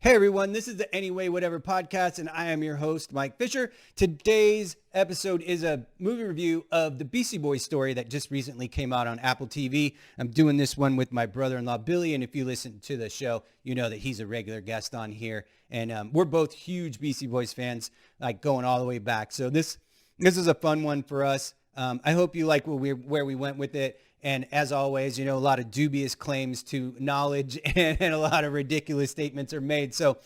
Hey everyone, this is the Anyway Whatever podcast, and I am your host, Mike Fisher. Today's episode is a movie review of the Beastie Boys story that just recently came out on Apple TV. I'm doing this one with my brother-in-law, Billy, and if you listen to the show, you know that he's a regular guest on here. And we're both huge Beastie Boys fans, like going all the way back. So this is a fun one for us. I hope you like where we went with it. And as always, you know, a lot of dubious claims to knowledge and a lot of ridiculous statements are made. So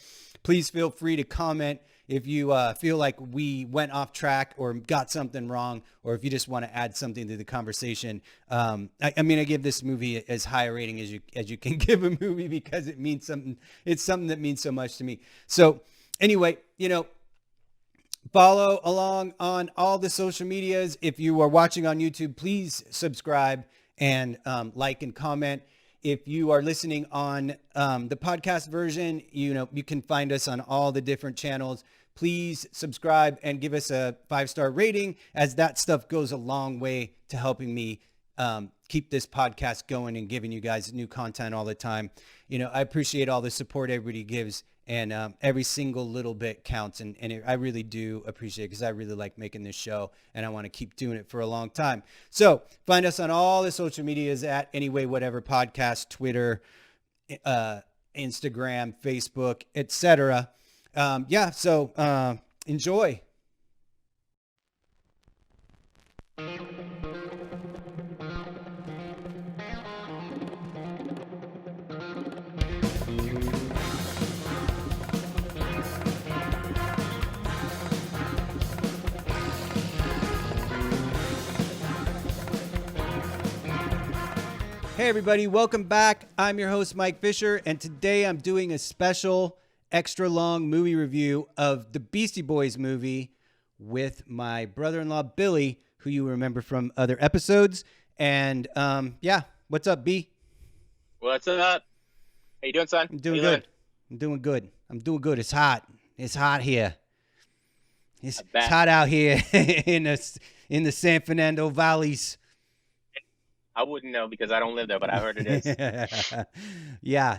please feel free to comment if you feel like we went off track or got something wrong, or if you just want to add something to the conversation. I give this movie as high a rating as you can give a movie because it means something. It's something that means so much to me. So anyway, you know, follow along on all the social medias. If you are watching on YouTube, please subscribe and like and comment. If you are listening on the podcast version, you know, you can find us on all the different channels. Please subscribe and give us a 5-star rating, as that stuff goes a long way to helping me keep this podcast going and giving you guys new content all the time. You know, I appreciate all the support everybody gives, and every single little bit counts. And I really do appreciate it because I really like making this show and I want to keep doing it for a long time. So find us on all the social medias at Anyway Whatever Podcast, Twitter, Instagram, Facebook, etc. So enjoy. Hey everybody, welcome back. I'm your host, Mike Fisher, and today I'm doing a special extra long movie review of the Beastie Boys movie with my brother-in-law, Billy, who you remember from other episodes. And what's up, B? What's up? How you doing, son? I'm doing good. I'm doing good. It's hot. It's hot here. It's hot out here in the San Fernando Valleys. I wouldn't know because I don't live there, but I heard it is. Yeah.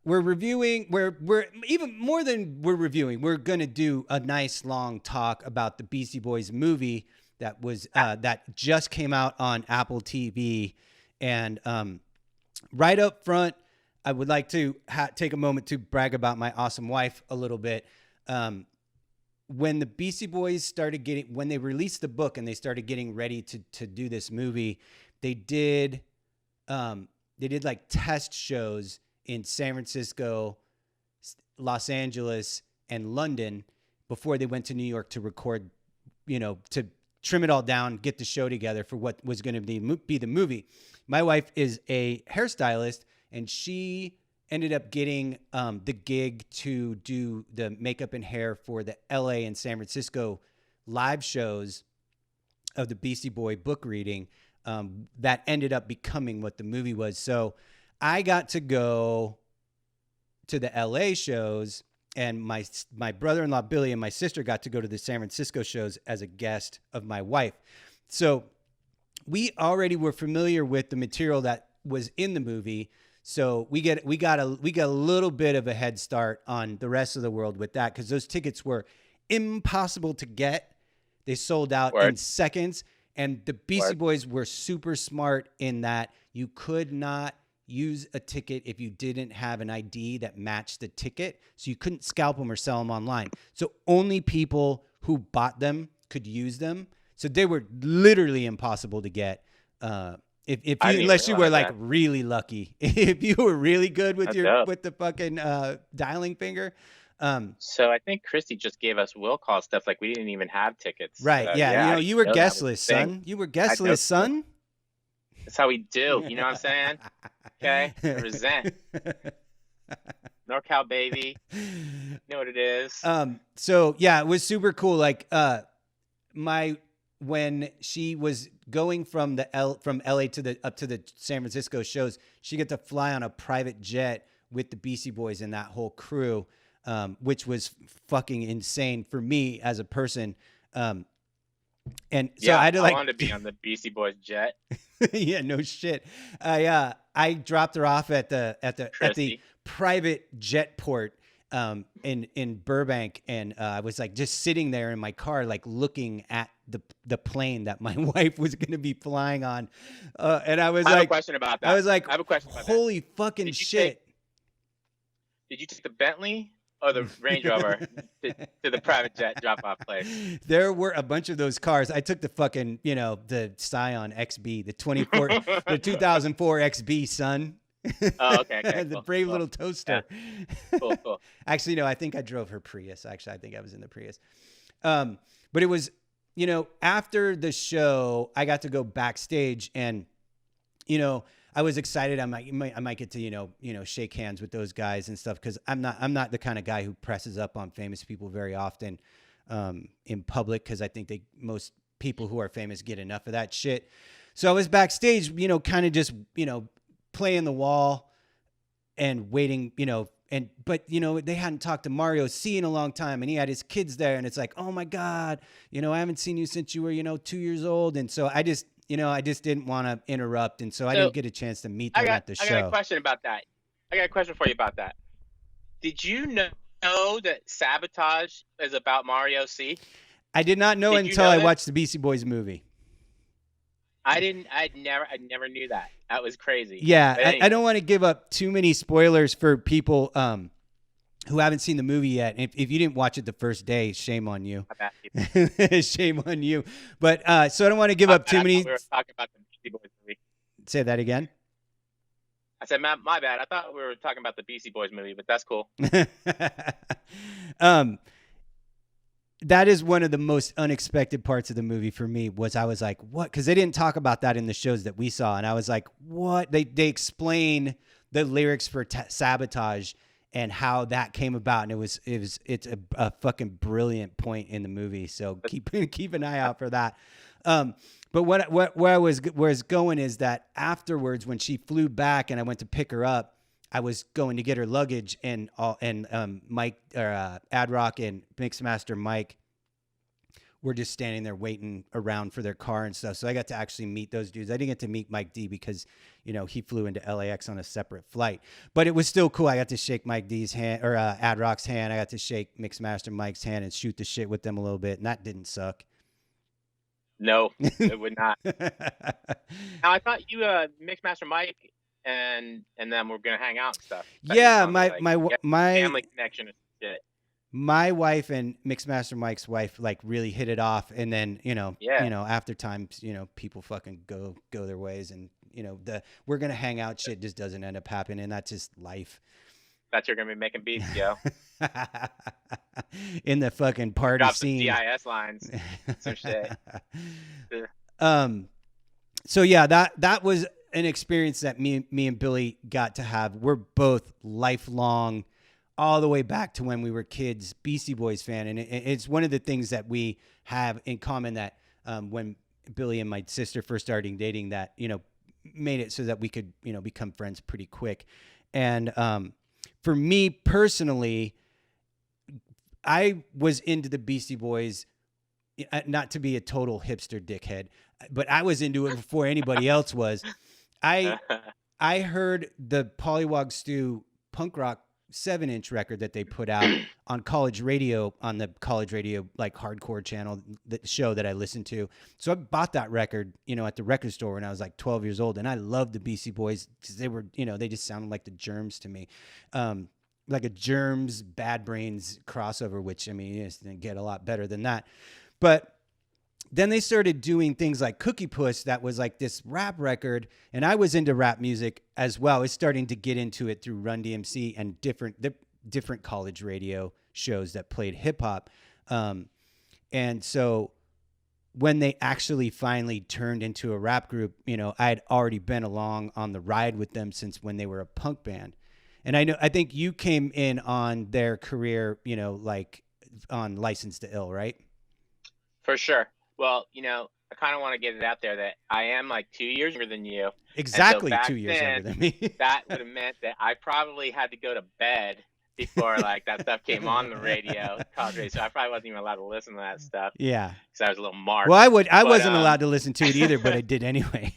We're reviewing. We're even more than we're reviewing. We're gonna do a nice long talk about the Beastie Boys movie that was that just came out on Apple TV. And right up front, I would like to take a moment to brag about my awesome wife a little bit. When the Beastie Boys when they released the book and they started getting ready to do this movie, they did like test shows in San Francisco, Los Angeles, and London before they went to New York to record, you know, to trim it all down, get the show together for what was going to be the movie. My wife is a hairstylist, and she ended up getting the gig to do the makeup and hair for the LA and San Francisco live shows of the Beastie Boy book reading that ended up becoming what the movie was. So I got to go to the LA shows, and my brother-in-law, Billy, and my sister got to go to the San Francisco shows as a guest of my wife. So we already were familiar with the material that was in the movie. So we got a little bit of a head start on the rest of the world with that, because those tickets were impossible to get. They sold out in seconds, and the Beastie Boys were super smart in that you could not use a ticket if you didn't have an ID that matched the ticket. So you couldn't scalp them or sell them online. So only people who bought them could use them. So they were literally impossible to get. Unless you were like really lucky, if you were really good with with the fucking dialing finger. So I think Christy just gave us will call stuff like we didn't even have tickets. Right. Yeah. You know, you were guest list, son. You were guest list, son. That's how we do. You know what I'm saying? Okay. Resent. NorCal baby. You know what it is. So yeah, it was super cool. Like when she was going from LA to up to the San Francisco shows, she got to fly on a private jet with the Beastie Boys and that whole crew, which was fucking insane for me as a person. And so yeah, I had to I wanted to be on the Beastie Boys jet. Yeah, no shit. I dropped her off at the private jet port in Burbank, and I was like just sitting there in my car, like looking at the plane that my wife was going to be flying on, and I was I have like, a question about that. I was like, I have a question about holy fucking Did you shit! Did you take the Bentley or the Range Rover to the private jet drop-off place? There were a bunch of those cars. I took the fucking, the Scion XB, the 2004 XB, son. Oh, okay. The Cool, brave cool. little toaster. Yeah. Cool. Actually, no, I think I drove her Prius. Actually, I think I was in the Prius. But it was, after the show, I got to go backstage, and, I was excited. I might get to, shake hands with those guys and stuff. Cause I'm not the kind of guy who presses up on famous people very often, in public. Cause I think most people who are famous get enough of that shit. So I was backstage, kind of just, playing the wall and waiting, but they hadn't talked to Mario C in a long time, and he had his kids there, and it's like, oh my God, I haven't seen you since you were, 2 years old. And so I just didn't want to interrupt. And so I didn't get a chance to meet them at the show. I got a question about that. I got a question for you about that. Did you know that Sabotage is about Mario C? I did not know until I watched the Beastie Boys movie. I never knew that. That was crazy. Yeah, anyway. I don't want to give up too many spoilers for people who haven't seen the movie yet. If you didn't watch it the first day, shame on you. Shame on you. But so I don't want to give up too many. We were talking about the Beastie Boys movie. Say that again. I said, my bad. I thought we were talking about the Beastie Boys movie, but that's cool. That is one of the most unexpected parts of the movie for me. I was like, what? Because they didn't talk about that in the shows that we saw. And I was like, what? They explain the lyrics for Sabotage and how that came about. And it's a fucking brilliant point in the movie. So keep an eye out for that. But where I was going is that afterwards, when she flew back and I went to pick her up, I was going to get her luggage, and Mike or Ad-Rock and Mixmaster Mike were just standing there waiting around for their car and stuff. So I got to actually meet those dudes. I didn't get to meet Mike D because, he flew into LAX on a separate flight. But it was still cool. I got to shake Mike D's hand, or Ad-Rock's hand. I got to shake Mixmaster Mike's hand and shoot the shit with them a little bit, and that didn't suck. No, it would not. Now, I thought you, Mixmaster Mike, and then we're gonna hang out and stuff. Yeah, my family connection and shit. My wife and Mixmaster Mike's wife like really hit it off, and then after times people fucking go their ways, and we're gonna hang out shit just doesn't end up happening. That's just life. Thought you're gonna be making beats, yo. In the fucking party drop scene. Some GIS lines, some shit. So yeah, that was an experience that me and Billy got to have. We're both lifelong, all the way back to when we were kids, Beastie Boys fan. And it's one of the things that we have in common, that when Billy and my sister first started dating, that, made it so that we could, become friends pretty quick. And for me personally, I was into the Beastie Boys, not to be a total hipster dickhead, but I was into it before anybody else was. I heard the Pollywog Stew punk rock 7-inch record that they put out on college radio, on the college radio, like hardcore channel, the show that I listened to. So I bought that record, at the record store when I was like 12 years old. And I loved the Beastie Boys because they were, they just sounded like the Germs to me. Like a Germs, Bad Brains crossover, which, didn't get a lot better than that. But then they started doing things like Cookie Puss, that was like this rap record, and I was into rap music as well. I was starting to get into it through Run DMC and different college radio shows that played hip hop. And so when they actually finally turned into a rap group, I'd already been along on the ride with them since when they were a punk band. And I think you came in on their career, like on License to Ill, right? For sure. Well, I kind of want to get it out there that I am like 2 years younger than you. Exactly, so 2 years younger than me. That would have meant that I probably had to go to bed before like that stuff came on the radio, college radio. So I probably wasn't even allowed to listen to that stuff. Yeah, because I was a little marked. Well, I wasn't allowed to listen to it either, but I did anyway.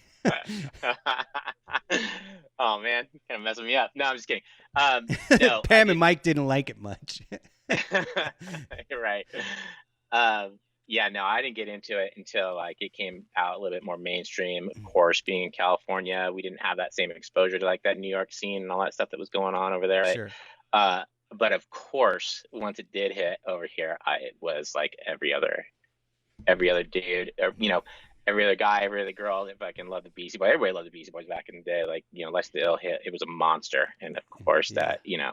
Oh man, kind of messing me up. No, I'm just kidding. No, I Pam and didn't. Mike didn't like it much. You're right. Um, yeah, no, I didn't get into it until like it came out a little bit more mainstream. Of course, being in California, we didn't have that same exposure to like that New York scene and all that stuff that was going on over there. Right? Sure. But of course, once it did hit over here, it was like every other dude, or every other guy, every other girl that fucking loved the Beastie Boys. Everybody loved the Beastie Boys back in the day. Like, Less the Ill hit, it was a monster, and of course Yeah.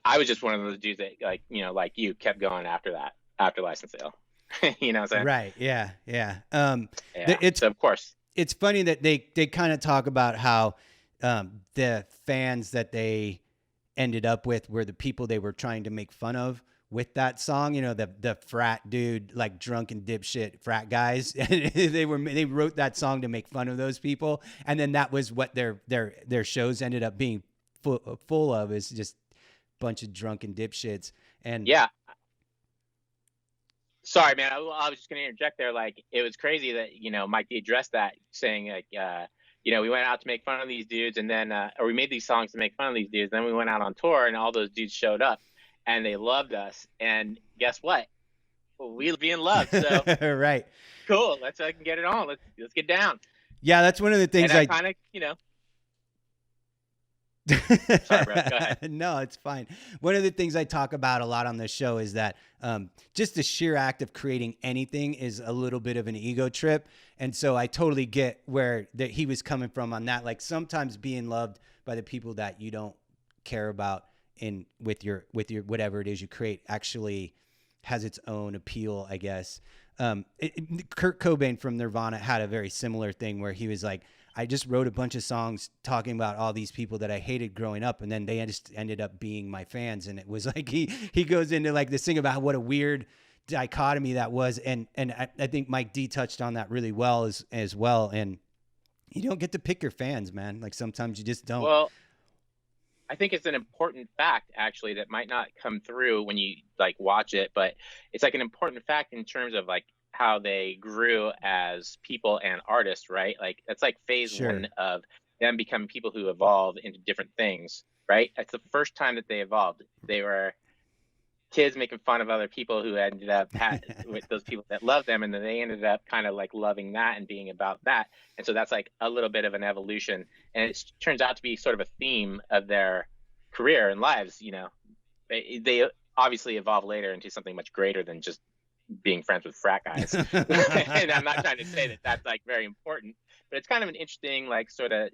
I was just one of those dudes that like you kept going after that, after License to Ill. You know what I'm saying? Right. Yeah. Yeah. Yeah. It's So of course. it's funny that they kind of talk about how the fans that they ended up with were the people they were trying to make fun of with that song. The frat dude, like drunken dipshit frat guys. And they wrote that song to make fun of those people, and then that was what their shows ended up being full of, is just a bunch of drunken dipshits. And Yeah. Sorry, man. I was just going to interject there. Like, it was crazy that, Mike D addressed that, saying, like, we went out to make fun of these dudes, and then, or we made these songs to make fun of these dudes. Then we went out on tour, and all those dudes showed up, and they loved us. And guess what? We'll be in love. So, right. cool. Let's get it on. Let's get down. Yeah, that's one of the things and I kind of, Sorry, bro. Go ahead. No, it's fine. One of the things I talk about a lot on this show is that just the sheer act of creating anything is a little bit of an ego trip. And so I totally get where he was coming from on that. Like, sometimes being loved by the people that you don't care about with your whatever it is you create actually has its own appeal, I guess. Kurt Cobain from Nirvana had a very similar thing where he was like, I just wrote a bunch of songs talking about all these people that I hated growing up, and then they just ended up being my fans. And it was like he goes into like this thing about what a weird dichotomy that was, and I think Mike D touched on that really well as well. And you don't get to pick your fans, man. Like, sometimes you just don't. Well, I think it's an important fact, actually, that might not come through when you like watch it, but it's like an important fact in terms of like how they grew as people and artists, right? Like, that's like phase Sure. one of them becoming people who evolve into different things, right? That's the first time that they evolved. They were kids making fun of other people who ended up with those people that loved them, and then they ended up kind of like loving that and being about that. And so that's like a little bit of an evolution, and it turns out to be sort of a theme of their career and lives. They obviously evolve later into something much greater than just being friends with frat guys. And I'm not trying to say that that's like very important, but it's kind of an interesting like sort of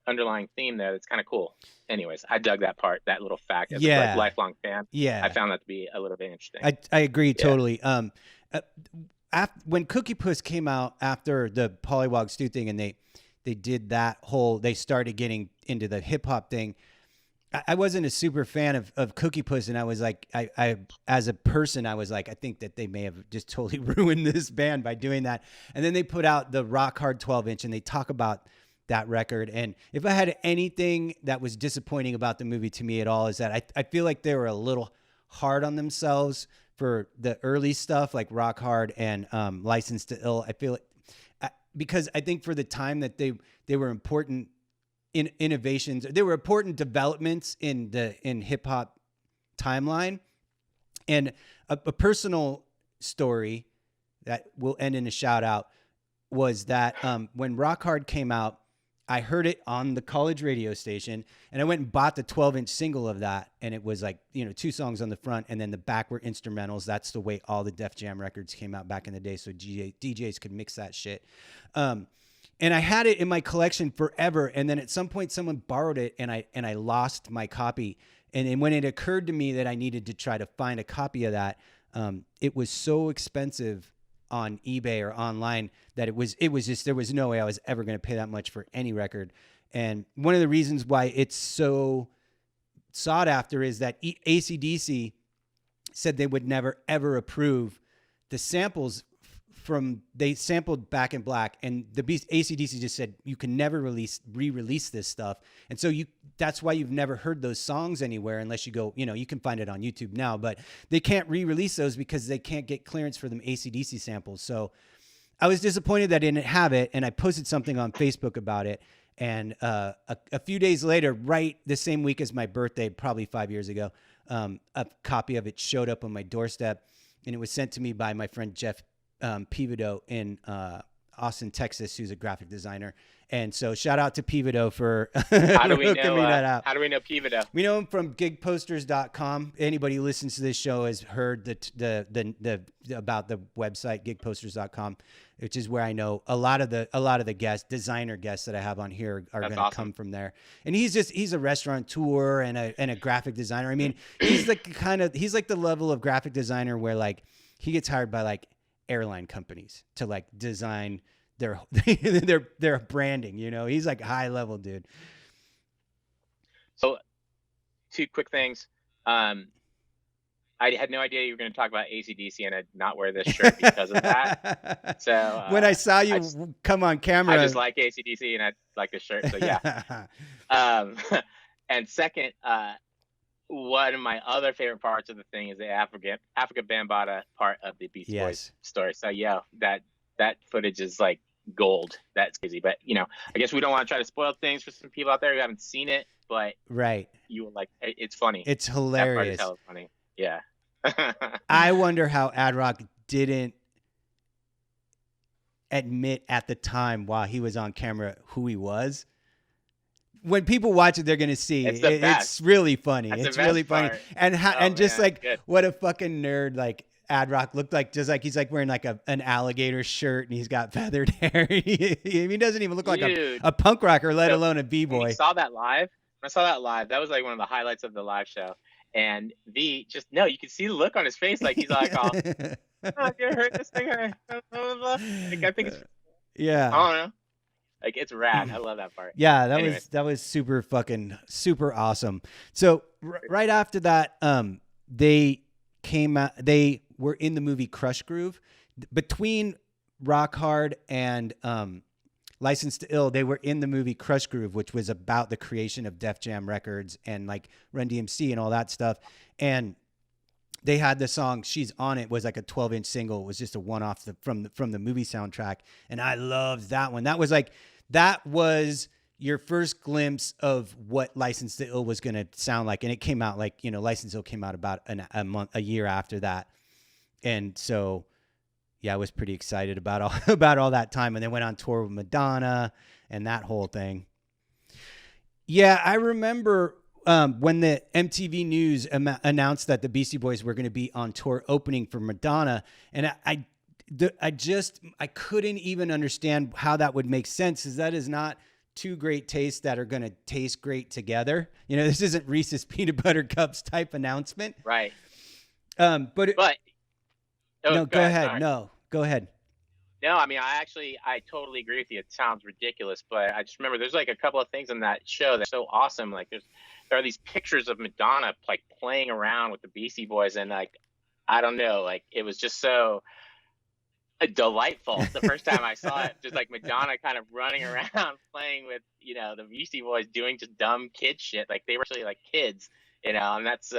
underlying theme there that's kind of cool. Anyways, I dug that little fact as a lifelong fan. Yeah, I found that to be a little bit interesting. I agree totally. When Cookie Puss came out after the Pollywog Stew thing, and they did that they started getting into the hip hop thing, I wasn't a super fan of Cookie Puss, and I was like, I as a person, I was like, I think that they may have just totally ruined this band by doing that. And then they put out the Rock Hard 12-inch, and they talk about that record. And if I had anything that was disappointing about the movie to me at all, is that I feel like they were a little hard on themselves for the early stuff like Rock Hard and License to Ill. I feel like because I think for the time that they were important innovations, they were important developments in hip hop timeline. And a personal story that will end in a shout out was that when Rock Hard came out, I heard it on the college radio station, and I went and bought the 12-inch single of that. And it was like, 2 songs on the front, and then the back were instrumentals. That's the way all the Def Jam records came out back in the day, so DJs could mix that shit. And I had it in my collection forever. And then at some point someone borrowed it, and I lost my copy. And then when it occurred to me that I needed to try to find a copy of that, it was so expensive on eBay or online that it was just, there was no way I was ever going to pay that much for any record. And one of the reasons why it's so sought after is that AC/DC said they would never ever approve the samples they sampled Back in Black, and AC/DC just said you can never re-release this stuff. And so that's why you've never heard those songs anywhere unless you go, you can find it on YouTube now, but they can't re-release those because they can't get clearance for them AC/DC samples. So I was disappointed that I didn't have it, and I posted something on Facebook about it. And a few days later, right the same week as my birthday, probably 5 years ago, a copy of it showed up on my doorstep, and it was sent to me by my friend Jeff Pivodo in Austin, Texas, who's a graphic designer. And so shout out to Pivodo for hooking me that out. How do we know Pivodo? We know him from gigposters.com. Anybody who listens to this show has heard the about the website gigposters.com, which is where I know a lot of the designer guests that I have on here are going to come from there. And he's a restaurateur and a graphic designer. I mean, he's like the level of graphic designer where like he gets hired by like airline companies to like design their branding, you know. He's like high level dude. So 2 quick things. I had no idea you were going to talk about AC/DC, and I'd not wear this shirt because of that. So when I saw you come on camera, I just like AC/DC and I like this shirt. So yeah. And second, one of my other favorite parts of the thing is the Africa Bambaataa part of the Beastie Boys story. So yeah, that footage is like gold. That's crazy. But you know, I guess we don't want to try to spoil things for some people out there who haven't seen it. But you will like it's funny. It's hilarious. That part is hella funny. Yeah. I wonder how Ad Rock didn't admit at the time while he was on camera who he was. When people watch it, they're gonna see it's really funny. It's really funny, and just like good. What a fucking nerd like Ad Rock looked like. Just like he's like wearing like an alligator shirt and he's got feathered hair. He doesn't even look like a punk rocker, let alone a b-boy. When I saw that live. That was like one of the highlights of the live show. And you can see the look on his face, like he's like, "Oh, have you heard this thing?" Like, I think it's I don't know. Like it's rad. I love that part. Yeah, that was super awesome. So right after that, they came out. They were in the movie Crush Groove. Between Rock Hard and Licensed to Ill, they were in the movie Crush Groove, which was about the creation of Def Jam Records and like Run DMC and all that stuff. And they had the song "She's On It" was like a 12-inch single. It was just a one-off from the movie soundtrack, and I loved that one. That was your first glimpse of what Licensed to Ill was going to sound like, and it came out like, you know, Licensed to Ill came out about a year after that, and so yeah, I was pretty excited about all that time, and then went on tour with Madonna and that whole thing. Yeah, I remember when the MTV News announced that the Beastie Boys were going to be on tour opening for Madonna, and I couldn't even understand how that would make sense, because that is not two great tastes that are going to taste great together. You know, this isn't Reese's Peanut Butter Cups type announcement, right? Go ahead. No, go ahead. No, I mean, I totally agree with you. It sounds ridiculous, but I just remember there's like a couple of things in that show that's so awesome. Like there are these pictures of Madonna like playing around with the Beastie Boys, and like, I don't know, like it was just so delightful the first time I saw it. Just like Madonna kind of running around playing with, you know, the Beastie Boys doing just dumb kid shit. Like they were actually like kids, you know, and that's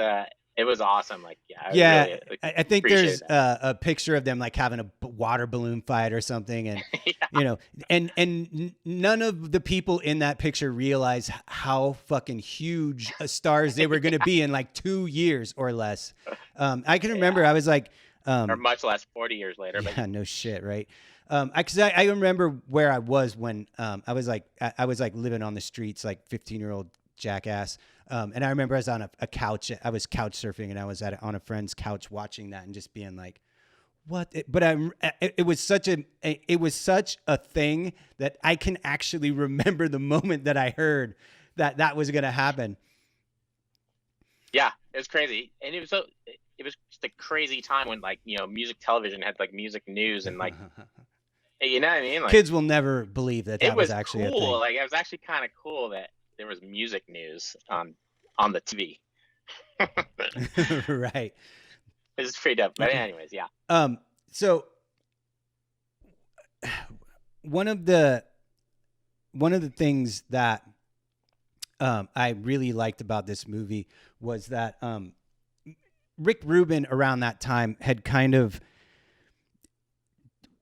it was awesome. Like, really, I think there's a picture of them like having a water balloon fight or something, and you know, and none of the people in that picture realize how fucking huge stars they were going to be in like 2 years or less. I can remember I was like, or much less 40 years later. Yeah, but no shit, right? I remember where I was when I was like living on the streets, like 15-year-old jackass. And I remember I was on a couch. I was couch surfing, and I was on a friend's couch watching that and just being like, "What?" It was such a thing that I can actually remember the moment that I heard that was going to happen. Yeah, it was crazy, and it was just a crazy time when, like, you know, music television had like music news and like, you know what I mean? Like, kids will never believe that was actually cool. A thing. Like, it was actually kind of cool that there was music news on the TV. Right. It's pretty dope. But anyways, yeah. So one of the things that I really liked about this movie was that Rick Rubin around that time had kind of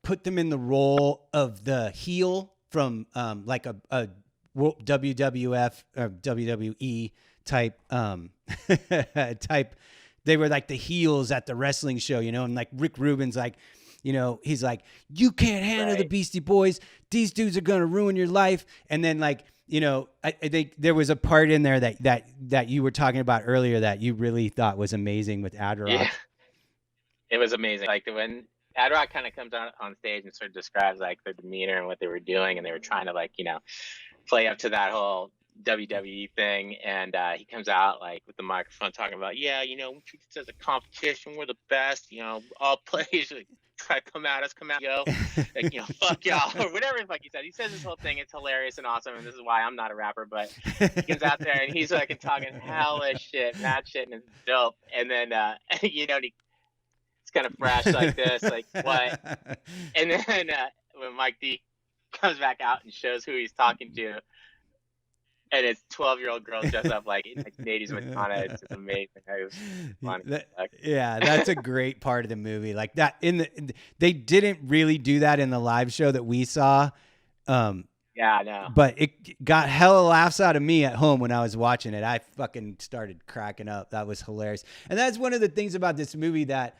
put them in the role of the heel from like a WWF or WWE type type. They were like the heels at the wrestling show, you know, and like Rick Rubin's like, you know, he's like, you can't handle the Beastie Boys. These dudes are gonna ruin your life. And then like, you know, I think there was a part in there that you were talking about earlier that you really thought was amazing with Ad-Rock. Yeah, it was amazing. Like when Ad-Rock kind of comes out on stage and sort of describes like their demeanor and what they were doing, and they were trying to like, you know, play up to that whole WWE thing, and he comes out like with the microphone talking about, yeah, you know, we treat this as a competition, we're the best, you know, all players try to come at us, yo, like, you know, fuck y'all, or whatever the fuck he said. He says this whole thing, it's hilarious and awesome, and this is why I'm not a rapper, but he comes out there and he's like talking hella shit, mad shit, and it's dope. And then you know, it's kind of fresh like this, like what? And then when Mike D comes back out and shows who he's talking to, and it's 12-year-old girls dressed up like 1980s Madonna. It's just amazing. It was funny. Yeah, that's a great part of the movie. Like that they didn't really do that in the live show that we saw. Yeah, I know. But it got hella laughs out of me at home when I was watching it. I fucking started cracking up. That was hilarious. And that's one of the things about this movie that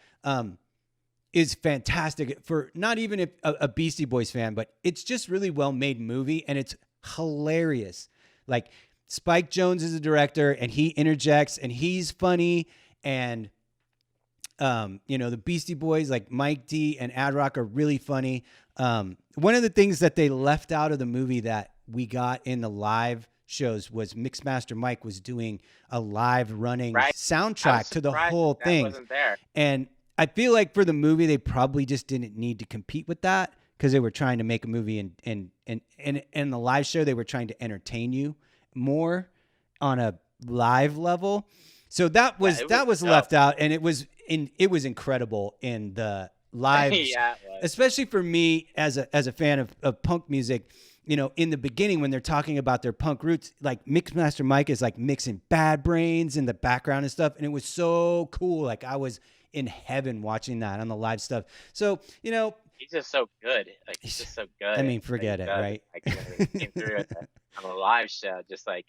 is fantastic for not even a Beastie Boys fan, but it's just really well made movie, and it's hilarious. Like Spike Jonze is a director, and he interjects, and he's funny. And, you know, the Beastie Boys, like Mike D and Ad-Rock, are really funny. One of the things that they left out of the movie that we got in the live shows was Mixmaster Mike was doing a live running soundtrack to the whole thing. Wasn't there. And I feel like for the movie, they probably just didn't need to compete with that, because they were trying to make a movie, and in the live show, they were trying to entertain you more on a live level. So that was left out, and it was incredible in the live, yeah, especially for me as a fan of punk music. You know, in the beginning when they're talking about their punk roots, like Mixmaster Mike is like mixing Bad Brains in the background and stuff, and it was so cool. Like I was in heaven watching that on the live stuff. So, you know, he's just so good. Like he's just so good. I mean, forget it, right? Like when he came through on a live show, just like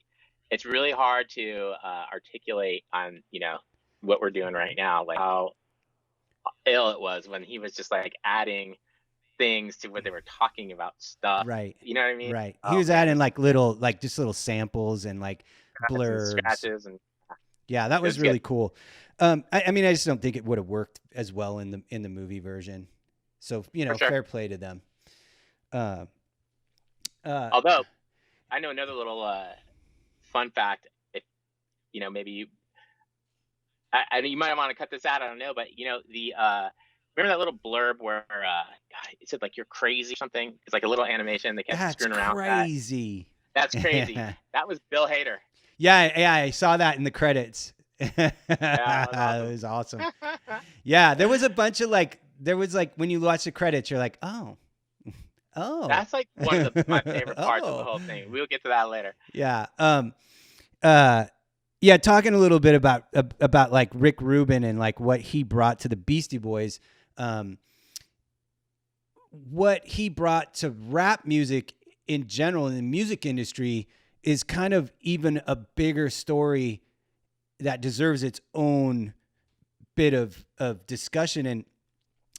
it's really hard to articulate on, you know, what we're doing right now, like how ill it was when he was just like adding things to what they were talking about stuff. Right. You know what I mean? Right. He was adding like little samples and like blurbs. And scratches and yeah, that was really cool. I mean, I just don't think it would have worked as well in the movie version. So, you know, fair play to them. Although, I know another little fun fact. If you know, maybe you might want to cut this out. I don't know, but you know, remember that little blurb where it said like "you're crazy" or something? It's like a little animation. They kept screwing around. Crazy. That's crazy. That was Bill Hader. Yeah, I saw that in the credits. Yeah, that was awesome. Yeah, there was a bunch of like. There was like when you watch the credits, you're like, oh. That's like one of my favorite parts of the whole thing. We'll get to that later. Yeah. Yeah. Talking a little bit about like Rick Rubin and like what he brought to the Beastie Boys. What he brought to rap music in general in the music industry is kind of even a bigger story that deserves its own bit of discussion. And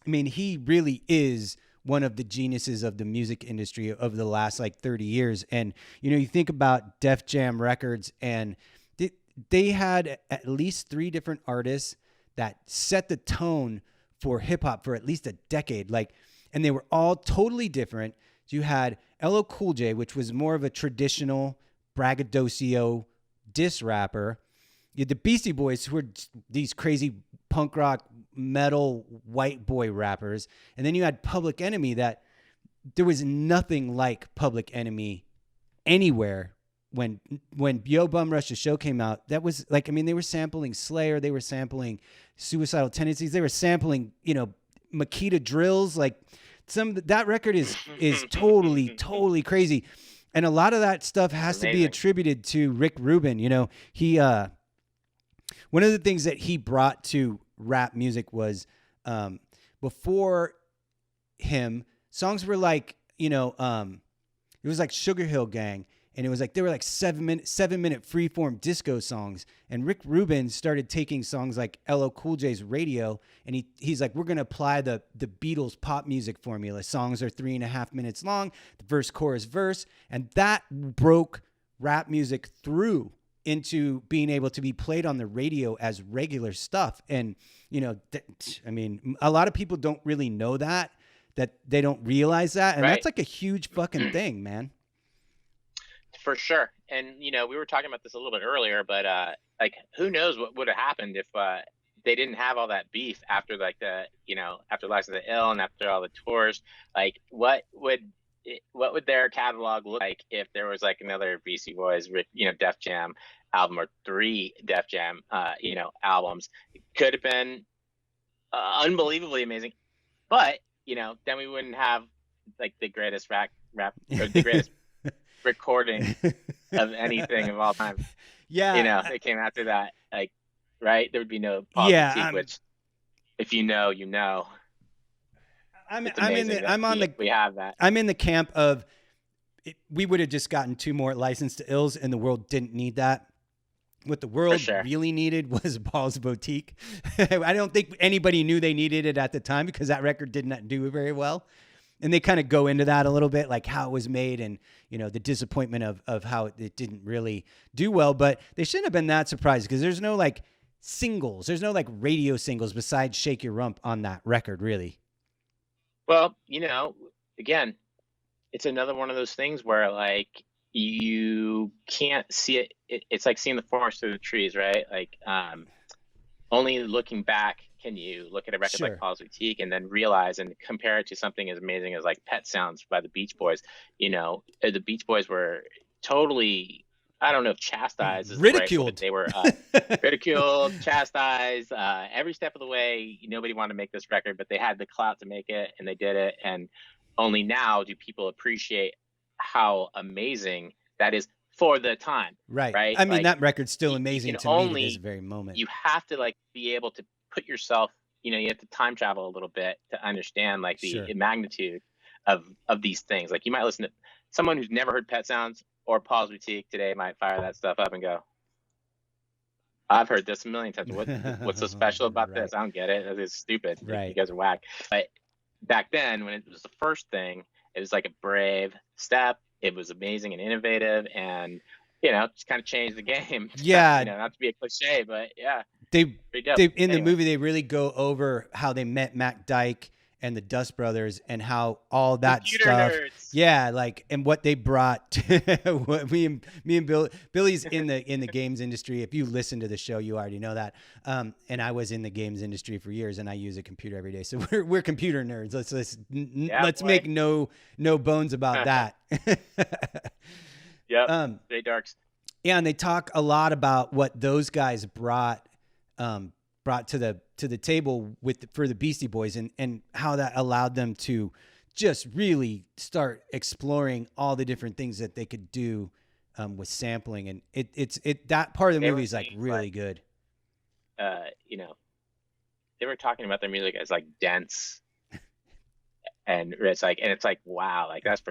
I mean, he really is one of the geniuses of the music industry of the last like 30 years. And, you know, you think about Def Jam Records, and they had at least 3 different artists that set the tone for hip hop for at least a decade. Like, and they were all totally different. You had LL Cool J, which was more of a traditional braggadocio diss rapper. You had the Beastie Boys, who were these crazy punk rock metal white boy rappers. And then you had Public Enemy, that there was nothing like Public Enemy anywhere when Yo Bum Rush the Show came out. That was like, I mean, they were sampling Slayer, they were sampling Suicidal Tendencies, they were sampling, you know, Makita Drills. Like that record is totally crazy. And a lot of that stuff has to be attributed to Rick Rubin. You know, he one of the things that he brought to rap music was before him, songs were like, you know, it was like Sugar Hill Gang And it was like, they were like 7-minute freeform disco songs. And Rick Rubin started taking songs like LL Cool J's Radio. And he's like, we're going to apply the Beatles pop music formula. Songs are 3.5 minutes long, the verse, chorus, verse. And that broke rap music through into being able to be played on the radio as regular stuff. And, you know, I mean, a lot of people don't really know that they don't realize that. And that's like a huge fucking thing, man. For sure. And, you know, we were talking about this a little bit earlier, but like, who knows what would have happened if they didn't have all that beef after like after License to Ill and after all the tours. Like, what would their catalog look like if there was like another Beastie Boys, Def Jam album, or 3 Def Jam, albums? It could have been unbelievably amazing, but then we wouldn't have like the greatest rap or the greatest recording of anything of all time. Yeah, it came after that, like, right? There would be no policy, which, if you know, you know. We have that. I'm in the camp of we would have just gotten 2 more License to Ills, and the world didn't need that. What the world really needed was Paul's Boutique. I don't think anybody knew they needed it at the time because that record did not do very well. And they kind of go into that a little bit, like how it was made and, the disappointment of how it didn't really do well. But they shouldn't have been that surprised because there's no like singles. There's no like radio singles besides Shake Your Rump on that record, really. Well, again, it's another one of those things where like you can't see it. It's like seeing the forest through the trees, right? Like only looking back can you look at a record like Paul's Boutique and then realize and compare it to something as amazing as like Pet Sounds by the Beach Boys. The Beach Boys were totally, I don't know if chastised is ridiculed. Right, but they were ridiculed, chastised, every step of the way. Nobody wanted to make this record, but they had the clout to make it, and they did it. And only now do people appreciate how amazing that is for the time. Right. Right. I mean, that record's still amazing to me at this very moment. You have to like be able to put yourself, you have to time travel a little bit to understand like the magnitude of these things. Like, you might listen to someone who's never heard Pet Sounds or Paul's Boutique today might fire that stuff up and go, I've heard this a million times. What's so special about this? I don't get it. It's stupid. Right. You guys are whack. But back then, when it was the first thing, it was like a brave step. It was amazing and innovative, and just kind of changed the game. Yeah. Not to be a cliche, but yeah. They in the movie they really go over how they met Mac Dyke and the Dust Brothers and how all that Computer stuff, nerds. like, and what they brought to me and Billy's in the games industry. If you listen to the show, you already know that. And I was in the games industry for years, and I use a computer every day. So we're computer nerds. Let's make no bones about that. Yeah. Jay Darks. Yeah, and they talk a lot about what those guys brought to the table for the Beastie Boys and how that allowed them to just really start exploring all the different things that they could do with sampling. And that part of the movie is like really good. They were talking about their music as like dense, and it's like wow, like that's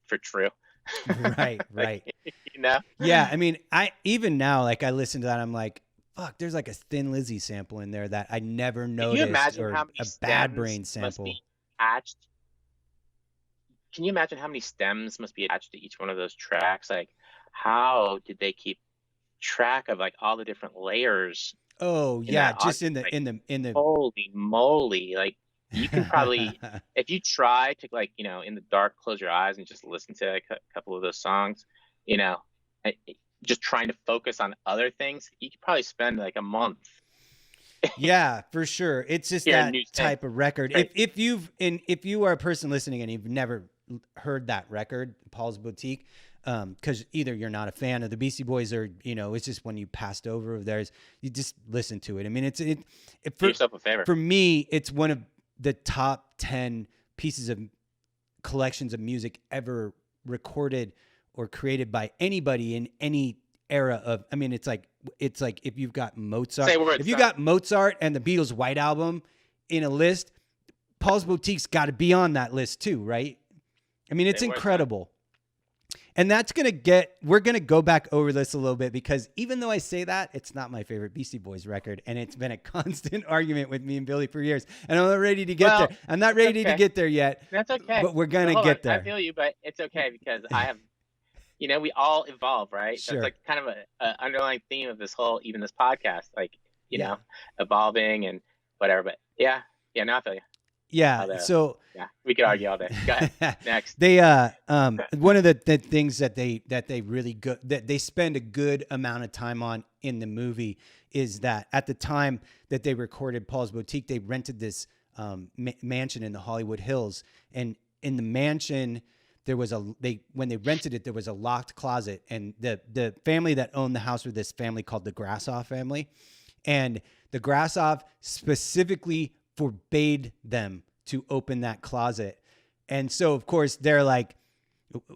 for true. Right. Like, Yeah, I mean, I even now, like, I listen to that, I'm like, fuck, there's like a Thin Lizzy sample in there that I never noticed. Can you imagine or how many a Bad Brain must sample. be attached? Can you imagine how many stems must be attached to each one of those tracks? Like, how did they keep track of like all the different layers? Oh yeah, just in the holy moly! Like, you can probably, if you try to like, in the dark, close your eyes and just listen to like a couple of those songs, just trying to focus on other things, you could probably spend like a month. Yeah, for sure. It's just that type of record. Right. If you are a person listening and you've never heard that record, Paul's Boutique, because either you're not a fan of the Beastie Boys or it's just when you passed over of theirs, you just listen to it. I mean, do yourself a favor. For me, it's one of the top 10 pieces of collections of music ever recorded or created by anybody in any era of, I mean, it's like if you've got Mozart, got Mozart and the Beatles' White Album in a list, Paul's Boutique's got to be on that list too, right? I mean, it's incredible. And we're going to go back over this a little bit because even though I say that, it's not my favorite Beastie Boys record. And it's been a constant argument with me and Billy for years. And I'm not ready to get there. I'm not ready to get there yet. That's okay. But we're going to get there. I feel you, but it's okay because I have, we all evolve, right? Sure. That's like kind of a underlying theme of this podcast, like, evolving and whatever. But no, I feel you. Yeah. So we could argue all day. Go ahead. Next. They one of the things that they really good that they spend a good amount of time on in the movie is that at the time that they recorded Paul's Boutique, they rented this mansion in the Hollywood Hills, and in the mansion there was when they rented it, there was a locked closet, and the family that owned the house were this family called the Grassoff family, and the Grassoff specifically forbade them to open that closet. And so of course they're like,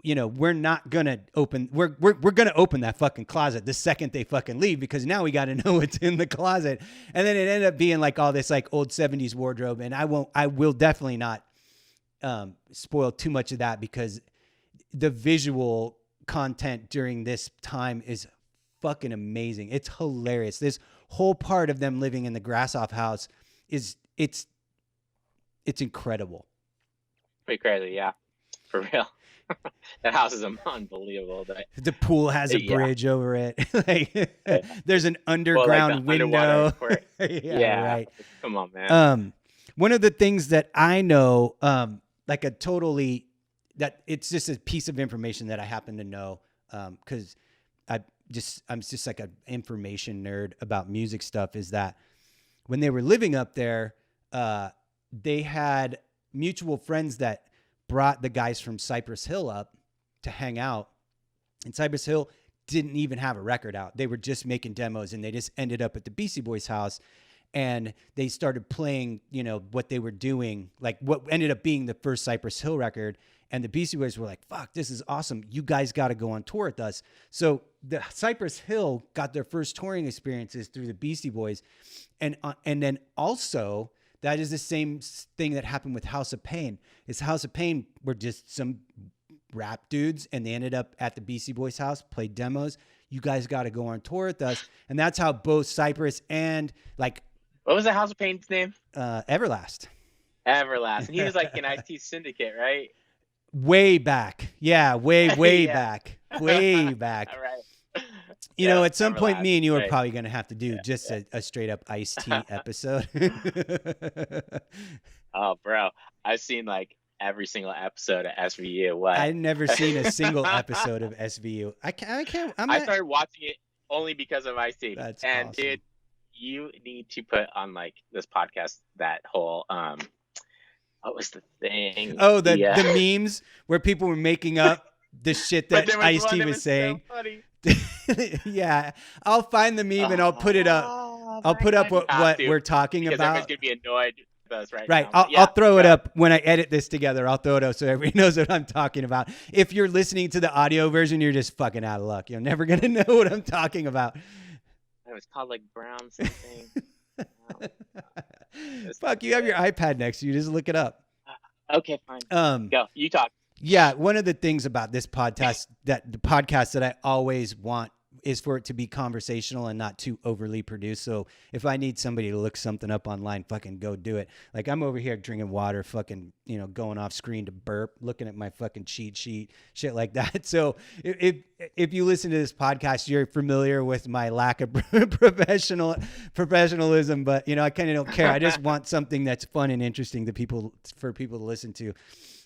we're not gonna open, we're gonna open that fucking closet the second they fucking leave, because now we got to know what's in the closet. And then it ended up being like all this like old 70s wardrobe. And I will definitely not spoil too much of that, because the visual content during this time is fucking amazing. It's hilarious. This whole part of them living in the Grassoff house it's incredible. Pretty crazy, yeah, for real. That house is unbelievable. The pool has a bridge over it. There's an underground window. Right. Come on, man. One of the things that I know, that it's just a piece of information that I happen to know, because I'm just like an information nerd about music stuff, is that when they were living up there, they had mutual friends that brought the guys from Cypress Hill up to hang out. And Cypress Hill didn't even have a record out. They were just making demos, and they just ended up at the Beastie Boys house, and they started playing, what they were doing, like what ended up being the first Cypress Hill record. And the Beastie Boys were like, fuck, this is awesome. You guys got to go on tour with us. So the Cypress Hill got their first touring experiences through the Beastie Boys. And then also, that is the same thing that happened with House of Pain. House of Pain were just some rap dudes, and they ended up at the Beastie Boys house, played demos. You guys got to go on tour with us. And that's how both Cypress and like... What was the House of Pain's name? Everlast. Everlast. And he was like in IT Syndicate, right? Way back. Yeah, way back. Way back. All right. At some point, me and you are probably going to have to do just a straight up Ice-T episode. Oh, bro. I've seen like every single episode of SVU. What? I've never seen a single episode of SVU. I started watching it only because of Ice-T. That's and awesome. Dude, you need to put on like this podcast that whole what was the thing? Oh, the memes where people were making up the shit that Ice-T was saying. So funny. Yeah, I'll find the meme and I'll put it up. I'll put up what we're talking about. Everyone's gonna be annoyed with us right now. Right. I'll throw it up when I edit this together. I'll throw it up so everybody knows what I'm talking about. If you're listening to the audio version, you're just fucking out of luck. You're never gonna know what I'm talking about. It was called like Brown something. Fuck, you have your iPad next to you. Just look it up. Okay, fine. Go. You talk. Yeah, one of the things about this podcast, that I always want, is for it to be conversational and not too overly produced. So if I need somebody to look something up online, fucking go do it. Like I'm over here drinking water, fucking, going off screen to burp, looking at my fucking cheat sheet, shit like that. So if you listen to this podcast, you're familiar with my lack of professionalism, but I kind of don't care. I just want something that's fun and interesting for people to listen to.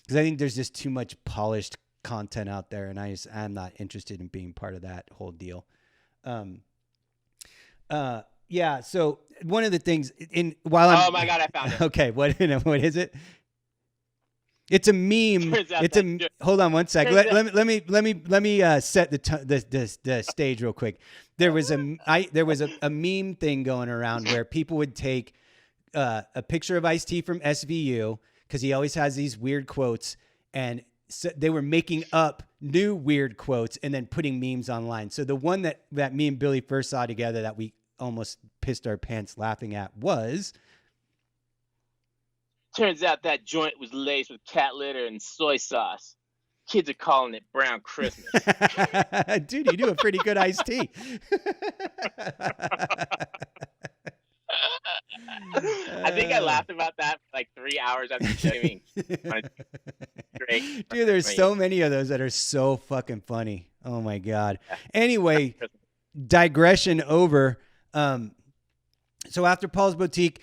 Because I think there's just too much polished content out there, and I'm not interested in being part of that whole deal. Yeah. So one of the things oh my God, I found it. Okay, what is it? It's a meme. Hold on one second. Let me set the stage real quick. There was a meme thing going around where people would take a picture of Ice-T from SVU, because he always has these weird quotes, and so they were making up new weird quotes and then putting memes online. So the one that me and Billy first saw together that we almost pissed our pants laughing at was, turns out that joint was laced with cat litter and soy sauce. kids are calling it Brown Christmas. Dude, you do a pretty good iced tea. I think I laughed about that for like 3 hours after streaming. Great. Dude, there's so many of those that are so fucking funny. Oh my God. Yeah. Anyway, digression over. So after Paul's Boutique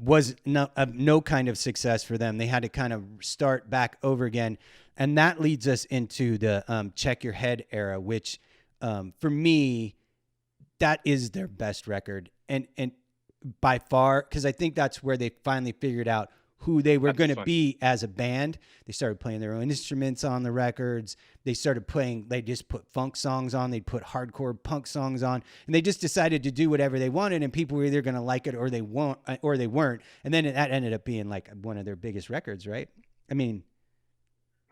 was no kind of success for them, they had to kind of start back over again. And that leads us into the Check Your Head era, which for me, that is their best record. And by far, because I think that's where they finally figured out who they were going to be as a band. They started playing their own instruments on the records. They started playing, they just put funk songs on. They'd put hardcore punk songs on, and they just decided to do whatever they wanted, and people were either going to like it or they won't, or they weren't. And then that ended up being like one of their biggest records, right? I mean,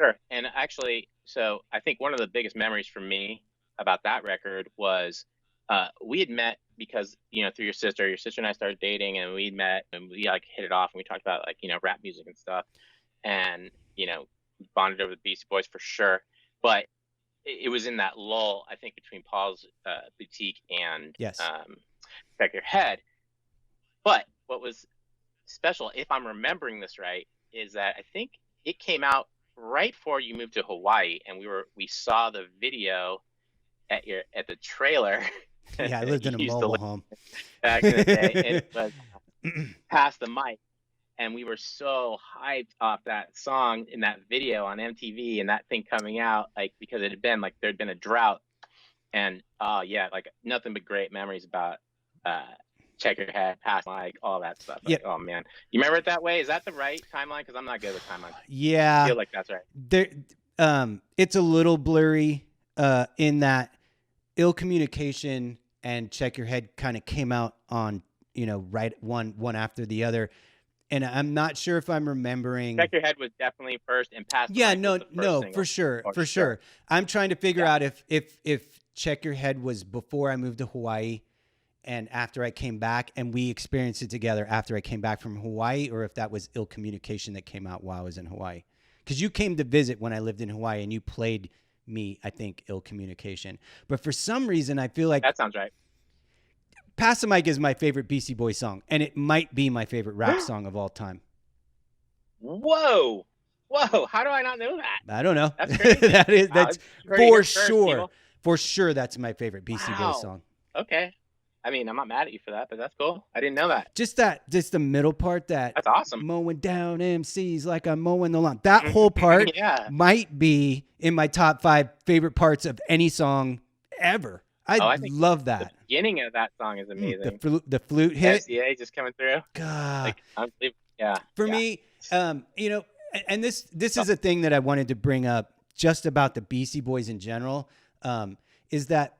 sure. And actually, so I think one of the biggest memories for me about that record was we had met because, through your sister and I started dating, and we met and we like hit it off, and we talked about like, rap music and stuff, and, bonded over the Beastie Boys for sure. But it was in that lull, I think, between Paul's Boutique and yes. Check Your Head. But what was special, if I'm remembering this right, is that I think it came out right before you moved to Hawaii, and we saw the video at the trailer. Yeah, I lived in a mobile home back in the day. It was Pass the Mic, and we were so hyped off that song in that video on MTV, and that thing coming out, like, because it had been like there'd been a drought, and yeah, like nothing but great memories about Check Your Head, Pass the Mic, all that stuff. Like, oh man, you remember it that way? Is that the right timeline? Because I'm not good with timeline. Yeah, I feel like that's right. There, it's a little blurry in that Ill Communication and Check Your Head kind of came out on, right one after the other. And I'm not sure if I'm remembering. Check Your Head was definitely first, and Pass the Mic was the first single. For sure. I'm trying to figure out if Check Your Head was before I moved to Hawaii and after I came back, and we experienced it together after I came back from Hawaii, or if that was Ill Communication that came out while I was in Hawaii. Because you came to visit when I lived in Hawaii, and you played me, I think, Ill Communication. But for some reason, I feel like that sounds right. Pass the Mic is my favorite Beastie Boys song, and it might be my favorite rap song of all time. Whoa, how do I not know that? I don't know. That's crazy. That's for sure. For sure, that's my favorite Beastie Boys song. Okay. I mean, I'm not mad at you for that, but that's cool. I didn't know that. Just the middle part, that's awesome. Mowing down MCs like I'm mowing the lawn. That whole part might be in my top 5 favorite parts of any song ever. I love that. The beginning of that song is amazing. The flute hit. FCA just coming through. God. Like, unbelievable. Yeah. For me, and this is a thing that I wanted to bring up just about the Beastie Boys in general, is that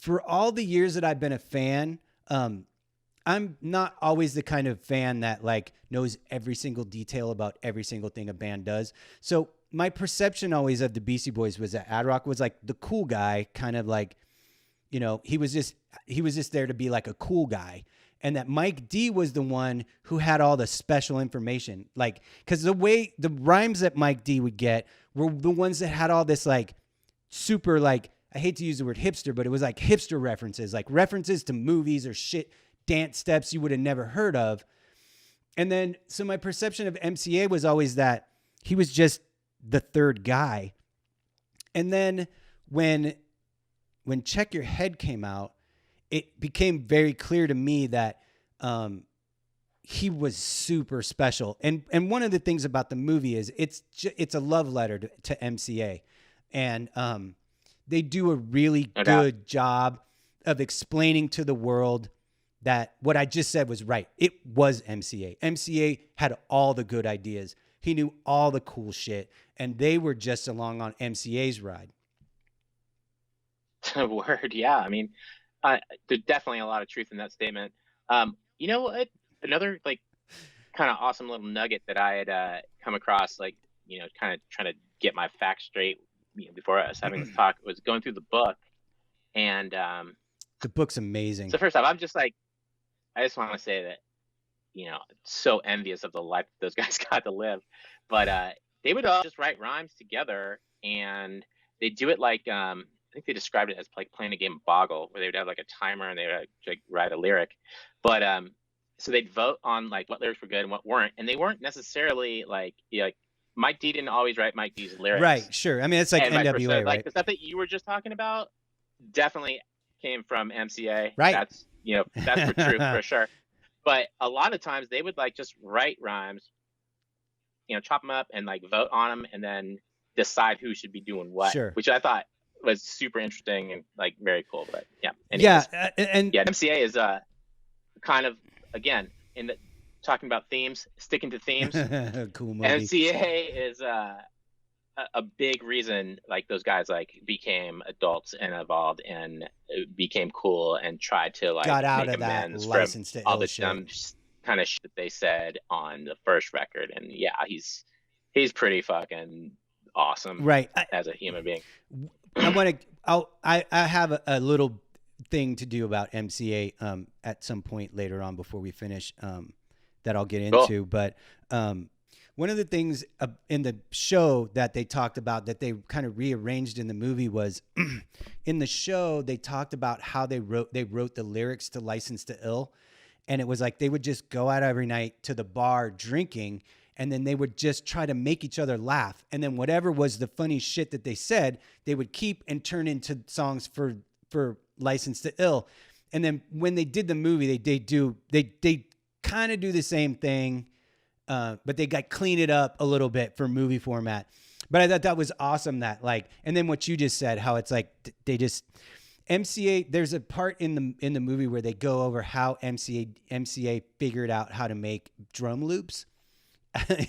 for all the years that I've been a fan, I'm not always the kind of fan that like knows every single detail about every single thing a band does. So my perception always of the Beastie Boys was that Ad Rock was like the cool guy, kind of like, he was just there to be like a cool guy. And that Mike D was the one who had all the special information. Like, because the rhymes that Mike D would get were the ones that had all this like super, like, I hate to use the word hipster, but it was like hipster references, like references to movies or shit, dance steps you would have never heard of. And then, so my perception of MCA was always that he was just the third guy. And then when Check Your Head came out, it became very clear to me that he was super special. And one of the things about the movie is it's a love letter to MCA. And they do a really good job of explaining to the world that what I just said was right. It was MCA. MCA had all the good ideas. He knew all the cool shit. And they were just along on MCA's ride. Word, yeah. I mean, there's definitely a lot of truth in that statement. You know what? Another like kind of awesome little nugget that I had come across, like, kind of trying to get my facts straight, before us having this talk, was going through the book, and the book's amazing. So first off, I'm just like, I just want to say that, so envious of the life those guys got to live, but they would all just write rhymes together and they do it like I think they described it as like playing a game of Boggle, where they would have like a timer and they would like write a lyric. But so they'd vote on like what lyrics were good and what weren't, and they weren't necessarily like like Mike D didn't always write Mike D's lyrics. Right, sure. I mean, it's like and NWA, right? Like the stuff that you were just talking about definitely came from MCA. Right. That's that's for true for sure. But a lot of times they would like just write rhymes, chop them up and like vote on them, and then decide who should be doing what. Sure. Which I thought was super interesting and like very cool. But yeah. Anyways. Yeah, MCA is kind of again in the talking about themes, sticking to themes. Cool movie. MCA is a big reason like those guys like became adults and evolved and became cool and tried to like got out make of that amends license from to all ill the shit. dumb kind of shit that they said on the first record. And yeah, he's pretty fucking awesome, right? As a human being. I have a little thing to do about MCA at some point later on before we finish that I'll get into. Cool. But one of the things in the show that they talked about that they kind of rearranged in the movie was in the show they talked about how they wrote the lyrics to License to Ill, and it was like they would just go out every night to the bar drinking, and then they would just try to make each other laugh, and then whatever was the funny shit that they said they would keep and turn into songs for License to Ill. And then when they did the movie, they kind of do the same thing. But they got clean it up a little bit for movie format. But I thought that was awesome that like, and then what you just said, how it's like they just MCA. There's a part in the movie where they go over how MCA figured out how to make drum loops. That's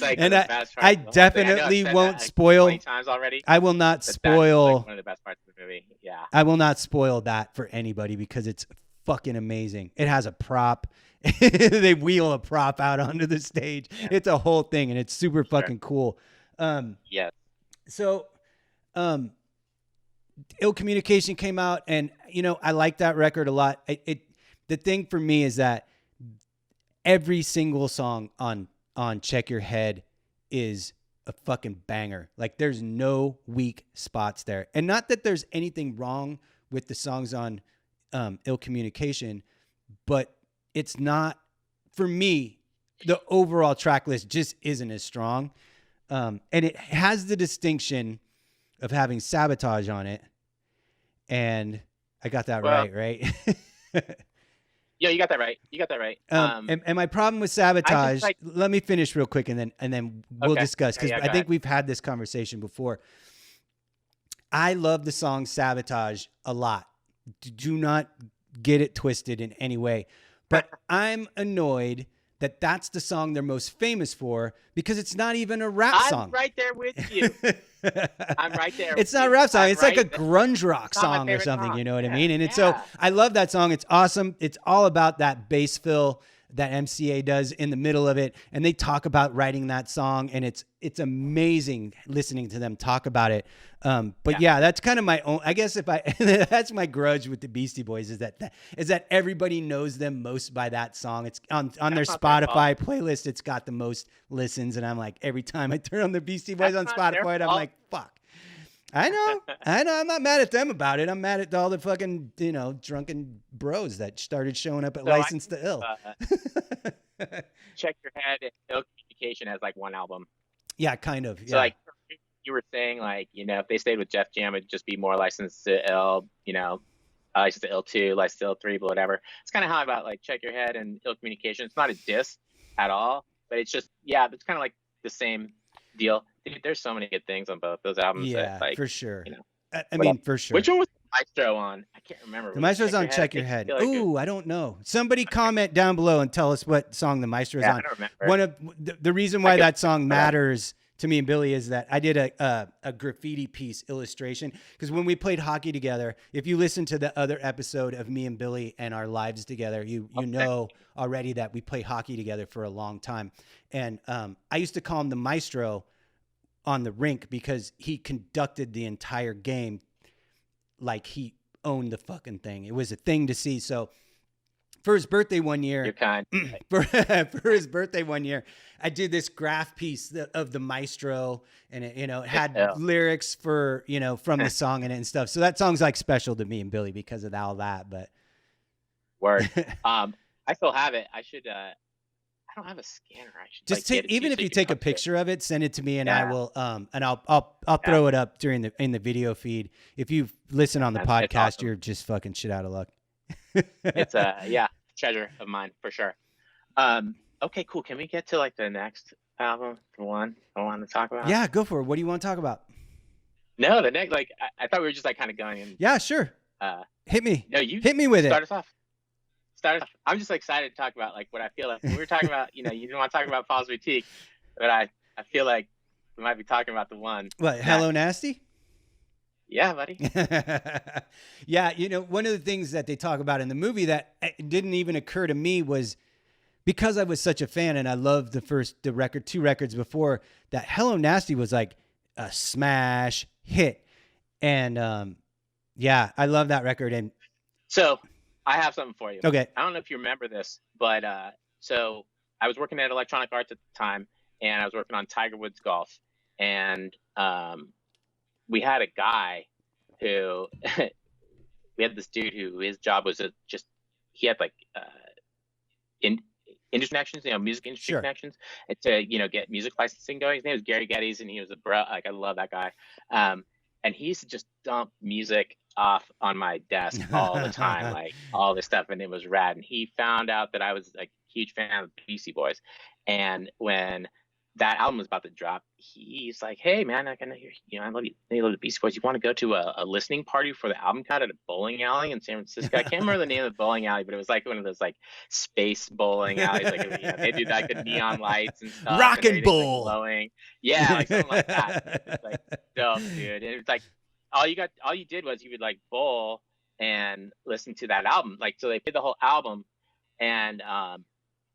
like and the best part. I definitely won't spoil. 20 times already. I will not spoil. That's like one of the best parts of the movie. Yeah. I will not spoil that for anybody because it's fucking amazing. It has a prop. They wheel a prop out onto the stage. Yeah. It's a whole thing, and it's super fucking cool. Yeah. So, Ill Communication came out, and I like that record a lot. The thing for me is that every single song on Check Your Head is a fucking banger. Like there's no weak spots there, and not that there's anything wrong with the songs on Ill Communication, but it's not, for me, the overall track list just isn't as strong. And it has the distinction of having Sabotage on it. And I got that right? Yeah, you got that right. And my problem with Sabotage, let me finish real quick and then we'll discuss, because I think we've had this conversation before. I love the song Sabotage a lot. Do not get it twisted in any way. But I'm annoyed that that's the song they're most famous for, because it's not even a rap song. I'm right there with you. I'm right there. It's not a rap song. It's like a grunge rock song or something. Song. You know what I mean? And so I love that song. It's awesome. It's all about that bass fill that MCA does in the middle of it. And they talk about writing that song, and it's amazing listening to them talk about it. But yeah, that's kind of my own, I guess that's my grudge with the Beastie Boys is that everybody knows them most by that song. It's on their Spotify playlist. It's got the most listens. And I'm like, every time I turn on the Beastie Boys on Spotify, I'm like, fuck. I know. I'm not mad at them about it. I'm mad at all the fucking, drunken bros that started showing up at License to Ill. Check Your Head and Ill Communication has like one album. Yeah, kind of. Yeah. So like you were saying, like, if they stayed with Def Jam, it'd just be more License to Ill, License to Ill 2, License to Ill 3, but whatever. It's kind of how about like Check Your Head and Ill Communication. It's not a diss at all, but it's just, it's kind of like the same deal. Dude, there's so many good things on both those albums. Yeah, that, for sure. I mean, for sure. Which one was the Maestro on? I can't remember. The Maestro's on Check Your Head. Ooh, I don't know. Somebody comment down below and tell us what song the Maestro's on. I don't remember. One of the reason why that song matters to me and Billy is that I did a graffiti piece illustration, because when we played hockey together, if you listen to the other episode of me and Billy and our lives together, you know already that we play hockey together for a long time. And I used to call him the Maestro on the rink because he conducted the entire game like he owned the fucking thing. It was a thing to see. So For his birthday one year, You're kind. for his birthday one year, I did this graph piece of the maestro, and it, it had lyrics for, from the song in it and stuff. So that song's like special to me and Billy because of all that. But word. I still have it. I should. I don't have a scanner. I should just take, even if you take a picture of it, send it to me, and I will. And I'll throw it up in the video feed. If you listen on the podcast, awesome. You're just fucking shit out of luck. It's treasure of mine for sure. Okay, cool. Can we get to like the next album, the one I want to talk about? Yeah, go for it. What do you want to talk about? No, the next, like I thought we were just like kind of going in. Yeah, sure. Hit me. No, you hit me with start us off. I'm just excited to talk about like what I feel like. We were talking about, you didn't want to talk about Paul's Boutique, but I feel like we might be talking about the one. What, Hello Nasty? Yeah, buddy. Yeah, one of the things that they talk about in the movie that didn't even occur to me was because I was such a fan and I loved the two records before, that Hello Nasty was like a smash hit. And I love that record. And so I have something for you. Okay. I don't know if you remember this, but so I was working at Electronic Arts at the time, and I was working on Tiger Woods Golf, and we had a guy who we had this dude who his job was he had like industry connections, music industry connections, and to get music licensing going. His name was Gary Geddes, and he was a bro. Like, I love that guy. And he used to just dump music off on my desk all the time, like all this stuff, and it was rad. And he found out that I was like a huge fan of the Beastie Boys, and when that album was about to drop, he's like, "Hey man, I know I love you. I love the Beastie Boys. You want to go to a listening party for the album cut at a bowling alley in San Francisco?" I can't remember the name of the bowling alley, but it was like one of those like space bowling alleys. Like they do like the neon lights and stuff. Rock and bowl. Like, glowing. Yeah, like something like that. It's like dope, dude. And it's like all you did was you would like bowl and listen to that album. Like, so they played the whole album, and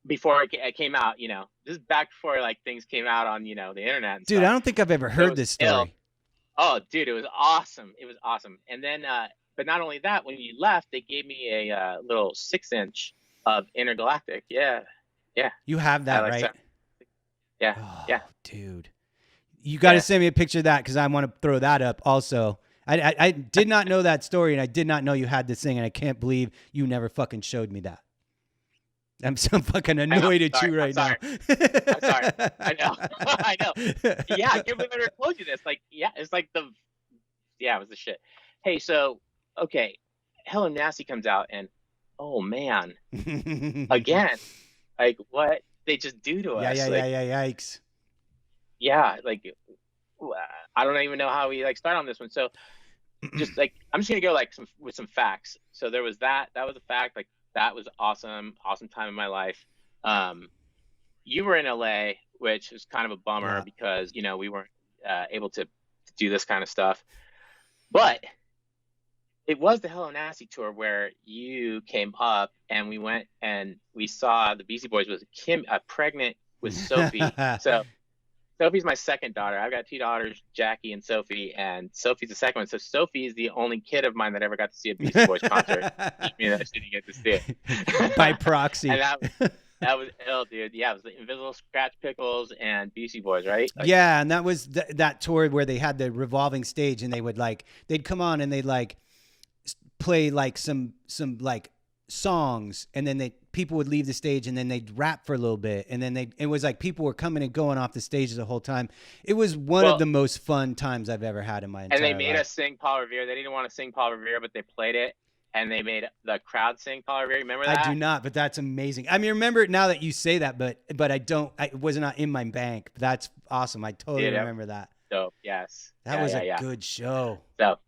before it came out, this is back before like things came out on, the internet. And dude, stuff. I don't think I've ever heard this story. Oh, dude, it was awesome. It was awesome. And then, but not only that, when you left, they gave me a little 6-inch of Intergalactic. Yeah. Yeah. You have that, right? So. Yeah. Oh, yeah. Dude, you got to send me a picture of that, because I want to throw that up also. I did not know that story, and I did not know you had this thing, and I can't believe you never fucking showed me that. I'm so fucking annoyed at you right now. I'm sorry. I know. I know. Yeah, I can't believe I never told you this. Like, yeah, it's like it was the shit. Hey, so, okay, Hello Nasty comes out, and oh man, again, like what they just do to us. Yeah, yikes. Yeah, like I don't even know how we like start on this one. So, just like I'm just gonna go like with some facts. So there was that was a fact. Like, that was awesome time in my life. You were in LA, which was kind of a bummer because, we weren't able to do this kind of stuff. But it was the Hello Nasty tour where you came up, and we went and we saw the Beastie Boys with pregnant with Sophie. So Sophie's my second daughter. I've got 2 daughters, Jackie and Sophie, and Sophie's the second one. So Sophie is the only kid of mine that ever got to see a Beastie Boys concert. I didn't get to see it. By proxy. And that was ill, dude. Yeah, it was the Invisible Scratch Pickles and Beastie Boys, right? Like, yeah, and that was that tour where they had the revolving stage, and they'd come on and they'd like play like some like songs, and then people would leave the stage, and then they'd rap for a little bit, and then it was like people were coming and going off the stage the whole time. It was one of the most fun times I've ever had in my entire life. And they made us sing Paul Revere. They didn't want to sing Paul Revere, but they played it, and they made the crowd sing Paul Revere. Remember that? I do not, but that's amazing. I mean, remember it now that you say that, but it was not in my bank. That's awesome. I totally remember that. Dope. Yes. That was a good show. So.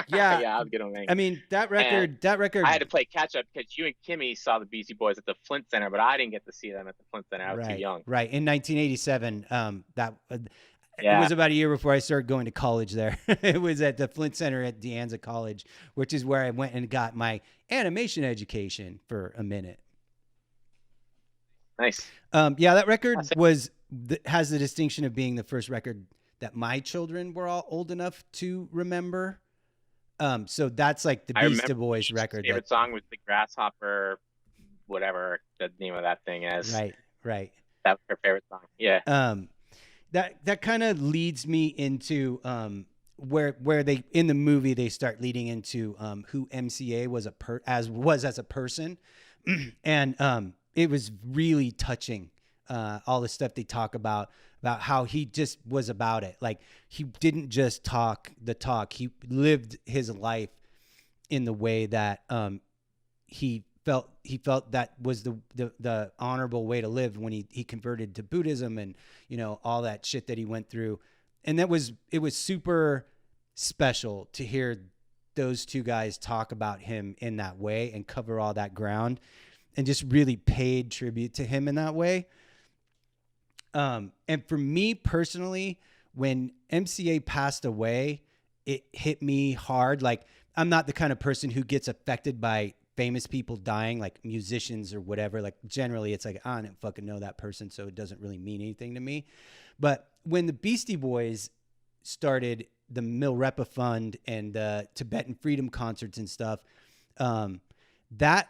Yeah, I was gonna. I mean, that record. I had to play catch up because you and Kimmy saw the Beastie Boys at the Flint Center, but I didn't get to see them at the Flint Center. I was too young. Right, in 1987. It was about a year before I started going to college there. It was at the Flint Center at De Anza College, which is where I went and got my animation education for a minute. Nice. Yeah, that record has the distinction of being the first record that my children were all old enough to remember. So that's like the I Beastie remember Boys Keith's record. favorite song was the Grasshopper, whatever the name of that thing is. Right, right. That was her favorite song. Yeah. That kind of leads me into where they in the movie they start leading into who MCA was as a person, and it was really touching. All the stuff they talk about how he just was about it. Like he didn't just talk the talk; he lived his life in the way that he felt that was the honorable way to live when he converted to Buddhism, and all that shit that he went through. And it was super special to hear those two guys talk about him in that way and cover all that ground and just really paid tribute to him in that way. And for me personally, when MCA passed away, it hit me hard. Like, I'm not the kind of person who gets affected by famous people dying, like musicians or whatever. Like generally it's like, I don't fucking know that person, so it doesn't really mean anything to me. But when the Beastie Boys started the Milrepa Fund and the Tibetan Freedom concerts and stuff, that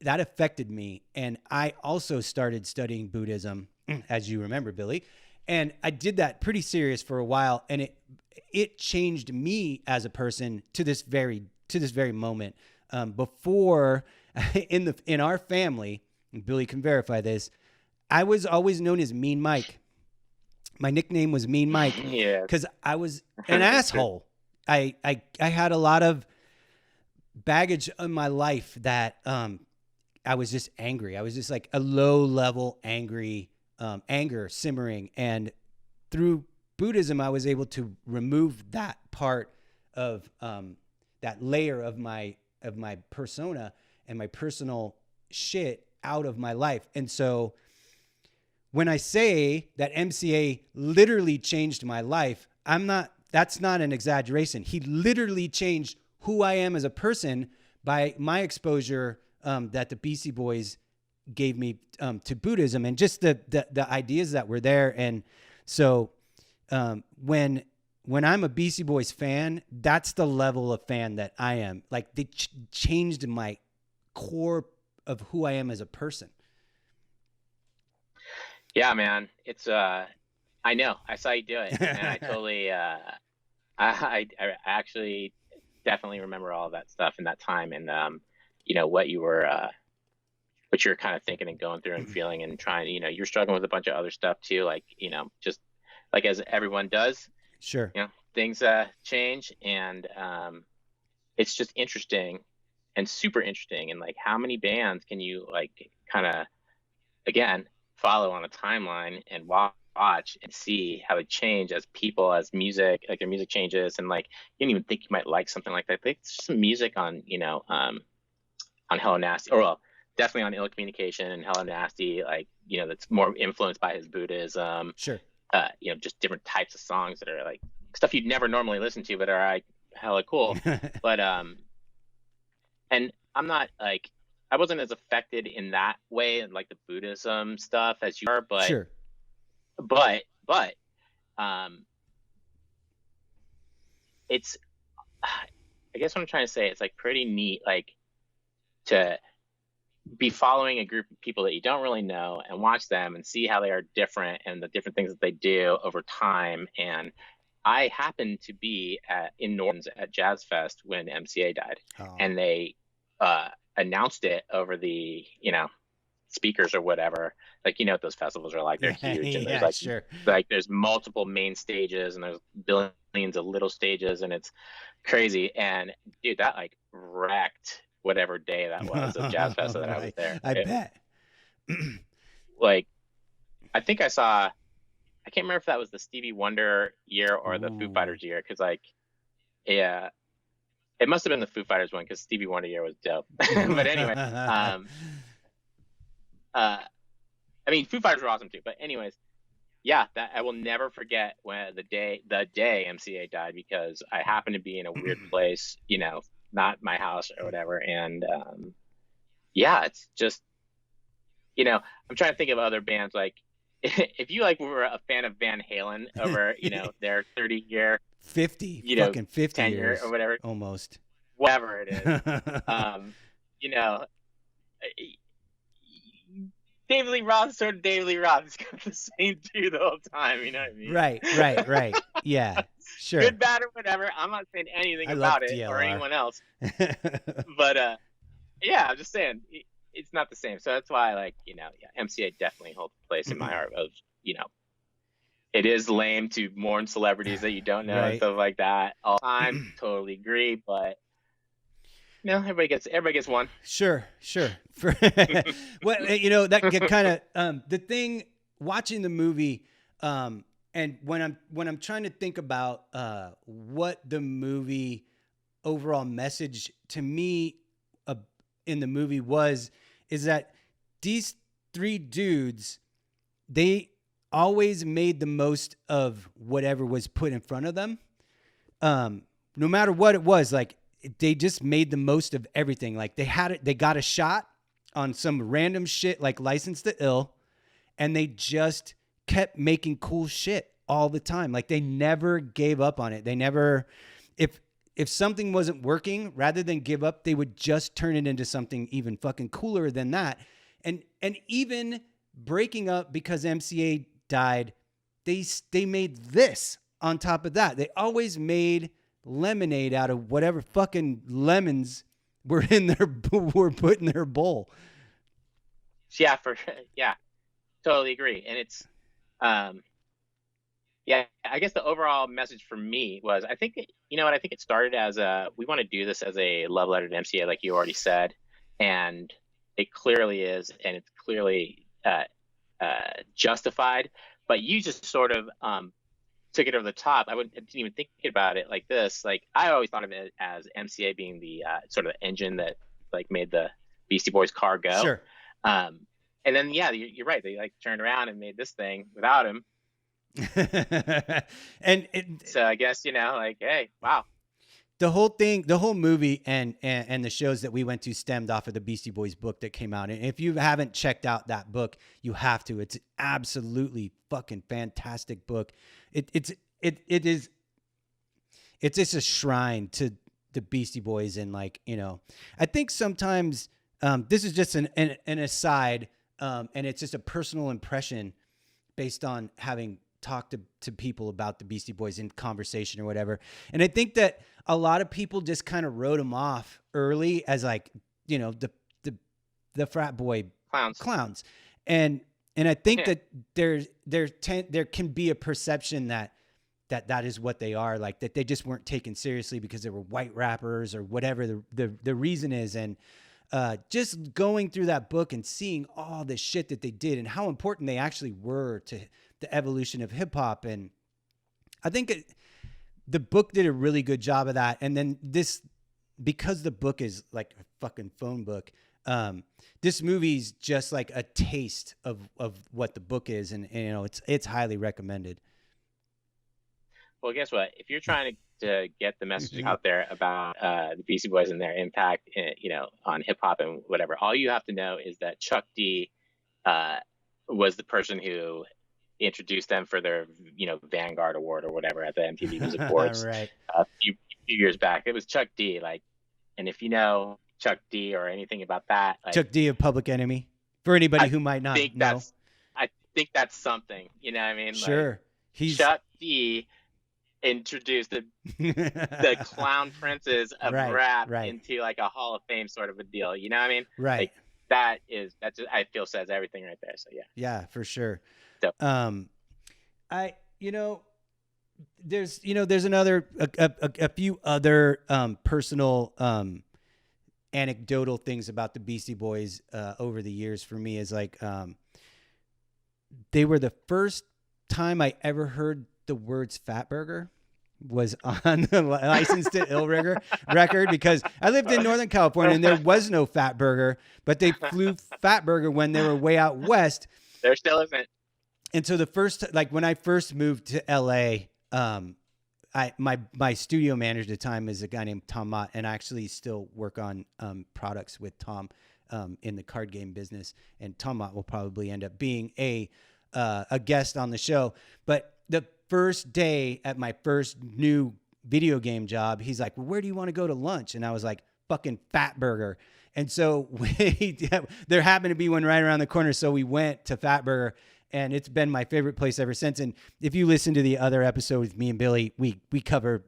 affected me. And I also started studying Buddhism, as you remember, Billy. And I did that pretty serious for a while, and it changed me as a person to this very moment. Before, in our family, and Billy can verify this, I was always known as Mean Mike. My nickname was Mean Mike because I was an asshole. I had a lot of baggage in my life that I was just angry. I was just like a low level anger simmering. And through Buddhism, I was able to remove that part of that layer of my persona and my personal shit out of my life. And so when I say that MCA literally changed my life, that's not an exaggeration. He literally changed who I am as a person by my exposure that the Beastie Boys gave me to Buddhism and just the ideas that were there. And so when I'm a Beastie Boys fan, that's the level of fan that I am. Like they changed my core of who I am as a person. Yeah, man. It's I know. I saw you do it, and I totally I actually definitely remember all of that stuff in that time, and what you were kind of thinking and going through and feeling and trying. You're struggling with a bunch of other stuff too, like just like as everyone does. Sure. Things change, and it's just interesting and super interesting. And like, how many bands can you like kind of again follow on a timeline and watch and see how they change as people, as music, like their music changes, and like you don't even think you might like something like that. There's some music on on Hello Nasty, or well, definitely on Ill Communication and Hello Nasty, like that's more influenced by his Buddhism. Sure. Just different types of songs that are like stuff you'd never normally listen to, but are like hella cool. But and I'm not like, I wasn't as affected in that way and like the Buddhism stuff as you are, but sure. But it's, I guess what I'm trying to say, it's like pretty neat, like to be following a group of people that you don't really know and watch them and see how they are different and the different things that they do over time. And I happened to be in New Orleans at Jazz Fest when MCA died, and they announced it over the speakers or whatever. Like what those festivals are like, they're huge, and there's like sure. like there's multiple main stages and there's billions of little stages, and it's crazy. And dude, that like wrecked whatever day that was of Jazz Fest that I was there. I bet. Like, I think I saw, I can't remember if that was the Stevie Wonder year or the Foo Fighters year, because like, yeah, it must have been the Foo Fighters one because Stevie Wonder year was dope. But anyway, I mean, Foo Fighters were awesome too. But anyways, yeah, that I will never forget when the day MCA died, because I happened to be in a weird place, not my house or whatever. And yeah, it's just, I'm trying to think of other bands. Like, if you like were a fan of Van Halen over, their 30-year 50, you know, fucking 50 tenure years or whatever, almost. whatever it is. You know, David Lee Roth is sort of David Lee Roth. He's kind of the same dude the whole time. You know what I mean? Right. Yeah, sure. Good, bad, or whatever. I'm not saying anything I love about it DLR. or anyone else. But yeah, I'm just saying it's not the same. So that's why, like, you know, yeah, MCA definitely holds a place in my heart. Of, you know, it is lame to mourn celebrities that you don't know and stuff like that all the time. Totally agree, but you know, everybody gets one. Sure. Well, you know, that kind of the thing watching the movie, and when I'm trying to think about what the movie overall message to me in the movie is that these three dudes, they always made the most of whatever was put in front of them, no matter what it was. Like, they just made the most of everything. Like, they got a shot on some random shit like License to Ill, and they just kept making cool shit all the time. Like, they never gave up on it. They never, if something wasn't working, rather than give up, they would just turn it into something even fucking cooler than that. And even breaking up because MCA died, they made this on top of that. They always made lemonade out of whatever fucking lemons were put in their bowl. Yeah, totally agree. And it's yeah, I guess the overall message for me was, I think it started as we want to do this as a love letter to MCA, like you already said, and it clearly is, and it's clearly justified. But you just sort of took it over the top. I didn't even think about it like this. Like, I always thought of it as MCA being the sort of engine that like made the Beastie Boys car go. Sure. And then yeah, you're right. They like turned around and made this thing without him. So I guess, you know, like, hey, wow. The whole movie and the shows that we went to stemmed off of the Beastie Boys book that came out. And if you haven't checked out that book, you have to. It's absolutely fucking fantastic book. It's just a shrine to the Beastie Boys. And, like, you know, I think sometimes this is just an aside, and it's just a personal impression based on having talked to people about the Beastie Boys in conversation or whatever. And I think that a lot of people just kind of wrote them off early as, like, you know, the frat boy clowns. And I think that there can be a perception that is what they are, like, that they just weren't taken seriously because they were white rappers or whatever the reason is. And just going through that book and seeing all the shit that they did and how important they actually were to the evolution of hip hop. And I think the book did a really good job of that. And then because the book is like a fucking phone book, this movie's just like a taste of what the book is. And you know, it's highly recommended. Well, guess what? If you're trying to get the message out there about the Beastie Boys and their impact, you know, on hip hop and whatever, all you have to know is that Chuck D was the person who introduced them for their, you know, Vanguard Award or whatever at the MTV Music Awards. Right. A few years back. It was Chuck D. Like, and if you know Chuck D or anything about that, like, Chuck D of Public Enemy, for anybody who might not know. I think that's something. You know what I mean? Sure. Like, Chuck D introduced the clown princes of rap into like a Hall of Fame sort of a deal. You know what I mean? Right. Like, that just, I feel, says everything right there. So yeah. Yeah, for sure. So, there's another a few other personal anecdotal things about the Beastie Boys over the years for me is like they were the first time I ever heard the words Fatburger was on the License to Ill record, because I lived in Northern California and there was no Fatburger, but they flew Fatburger when they were way out west. There still isn't. And so when I first moved to LA, my studio manager at the time is a guy named Tom Mott, and I actually still work on products with Tom in the card game business. And Tom Mott will probably end up being a guest on the show. But first day at my first new video game job, he's like, well, where do you want to go to lunch? And I was like, fucking Fat Burger. And so there happened to be one right around the corner. So we went to Fat Burger, and it's been my favorite place ever since. And if you listen to the other episode with me and Billy, we cover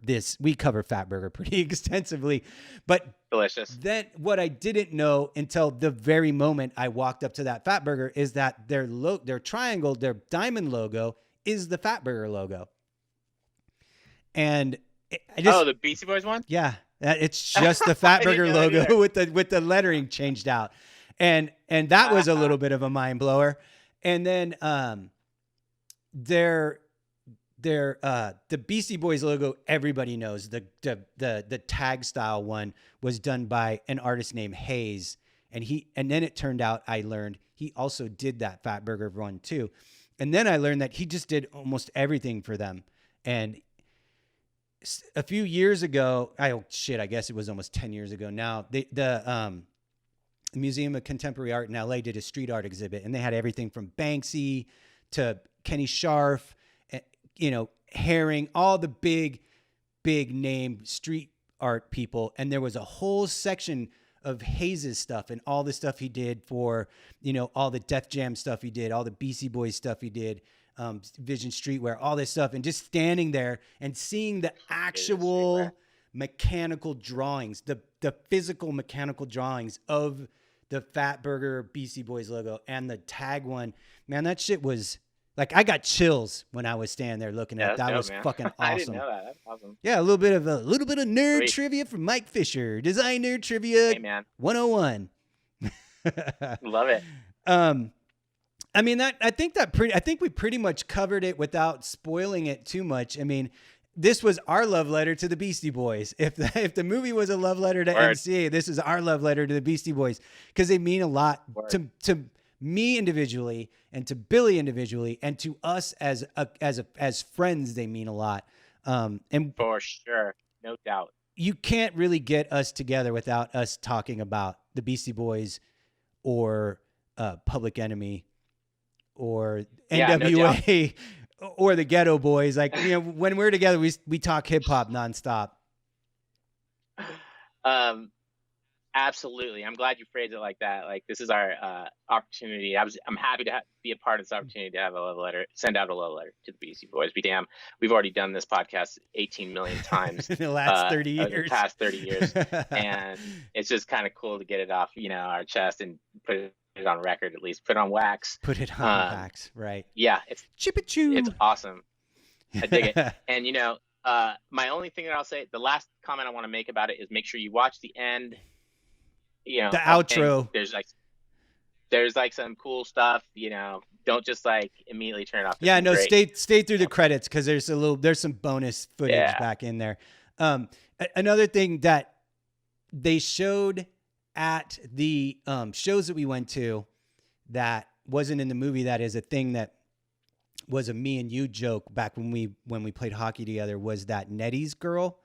Fat Burger pretty extensively. But delicious. Then what I didn't know until the very moment I walked up to that Fat Burger is that their triangle, their diamond logo is the Fat Burger logo. And the Beastie Boys one? Yeah. It's just the Fat Burger logo with the lettering changed out. And that was a little bit of a mind blower. And then the Beastie Boys logo, everybody knows. The tag style one was done by an artist named Hayes. And then it turned out, I learned, he also did that Fat Burger one too. And then I learned that he just did almost everything for them. And a few years ago, I guess it was almost 10 years ago now, the Museum of Contemporary Art in LA did a street art exhibit, and they had everything from Banksy to Kenny Scharf, Herring, all the big name street art people. And there was a whole section of Hayes' stuff and all the stuff he did for, all the Def Jam stuff he did, all the Beastie Boys stuff he did, Vision Streetwear, all this stuff, and just standing there and seeing the actual mechanical drawings, the physical mechanical drawings of the Fat Burger Beastie Boys logo and the tag one. Man, that shit was like, I got chills when I was standing there looking at it. That was fucking awesome. I didn't know that. That's awesome. Yeah, a little bit of nerd trivia from Mike Fisher, Design Nerd Trivia 101. Love it. I mean, I think we pretty much covered it without spoiling it too much. I mean, this was our love letter to the Beastie Boys. If the movie was a love letter to MCA, this is our love letter to the Beastie Boys, because they mean a lot to me individually, and to Billy individually, and to us as friends. They mean a lot. And for sure, no doubt. You can't really get us together without us talking about the Beastie Boys or Public Enemy or NWA or the Ghetto Boys. Like, when we're together, we talk hip hop nonstop. Absolutely. I'm glad you phrased it like that. Like, this is our opportunity. I'm happy to be a part of this opportunity to have a love letter, send out a love letter to the Beastie Boys. Be damn, we've already done this podcast 18 million times in the last 30 years. The past 30 years. And it's just kind of cool to get it off, our chest and put it on record, at least put it on wax. Put it on wax, right? Yeah, it's chip-a-choo. It's awesome. I dig it. And my only thing that I'll say, the last comment I want to make about it is make sure you watch the end. The outro. There's some cool stuff. Don't just immediately turn it off. Yeah, no, stay through the credits, because there's some bonus footage back in there. Another thing that they showed at the shows that we went to that wasn't in the movie, that is a thing that was a me and you joke back when we played hockey together, was that Nettie's girl.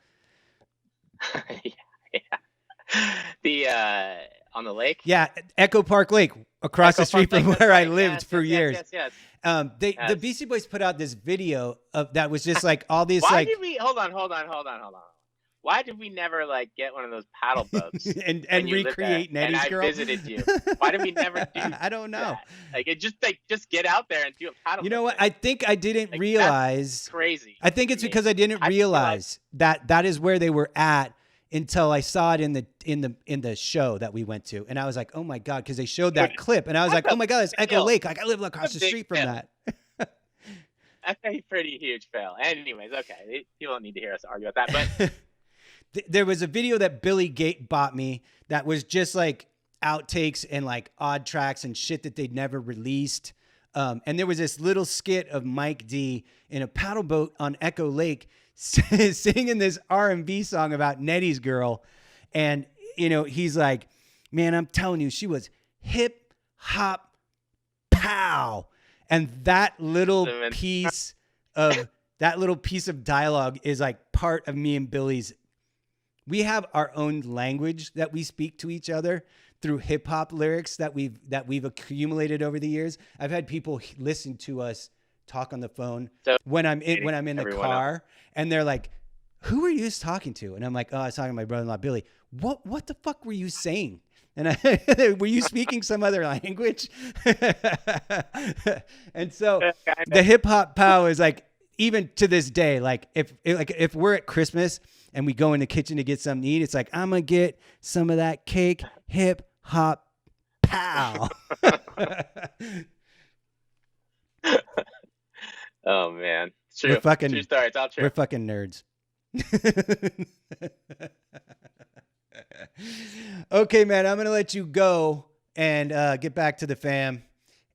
The on the lake. Yeah, Echo Park Lake, across the street from where I lived for years. Yes. The Beastie Boys put out this video that was just all these Why did we hold on? Why did we never get one of those paddle boats and recreate Nettie's girl? I visited you. Why did we never do I don't know. That? Just get out there and do a paddle. You know what? I think I didn't realize. That's crazy. I think it's because I didn't realize that is where they were at until I saw it in the show that we went to, and I was like, oh my god, because they showed that clip, and I was like, oh my god, it's Echo Lake. I live across the street from that. That's a pretty huge fail. Anyways, okay, people don't need to hear us argue about that, but. There was a video that Billy Gate bought me that was just outtakes and odd tracks and shit that they'd never released. And there was this little skit of Mike D in a paddle boat on Echo Lake singing this R&B song about Nettie's girl. And, he's like, man, I'm telling you, she was hip hop pow. And that little piece of dialogue is part of me and Billy's. We have our own language that we speak to each other through hip hop lyrics that we've accumulated over the years. I've had people listen to us talk on the phone So when I'm in the everyone car, and they're like, "Who are you just talking to?" And I'm like, "Oh, I was talking to my brother-in-law Billy." What the fuck were you saying? And were you speaking some other language? And so the hip hop pow is like, even to this day, like if we're at Christmas and we go in the kitchen to get something to eat, it's like, I'm gonna get some of that cake, hip hop pow. Oh man, it's true. We're fucking, true story. It's all true. We're fucking nerds. Okay, man, I'm gonna let you go and get back to the fam.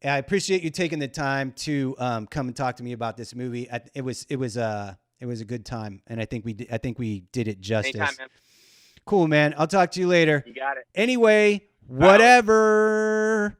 I appreciate you taking the time to come and talk to me about this movie. It was a good time, and I think we did it justice. Anytime, man. Cool, man. I'll talk to you later. You got it. Anyway, whatever.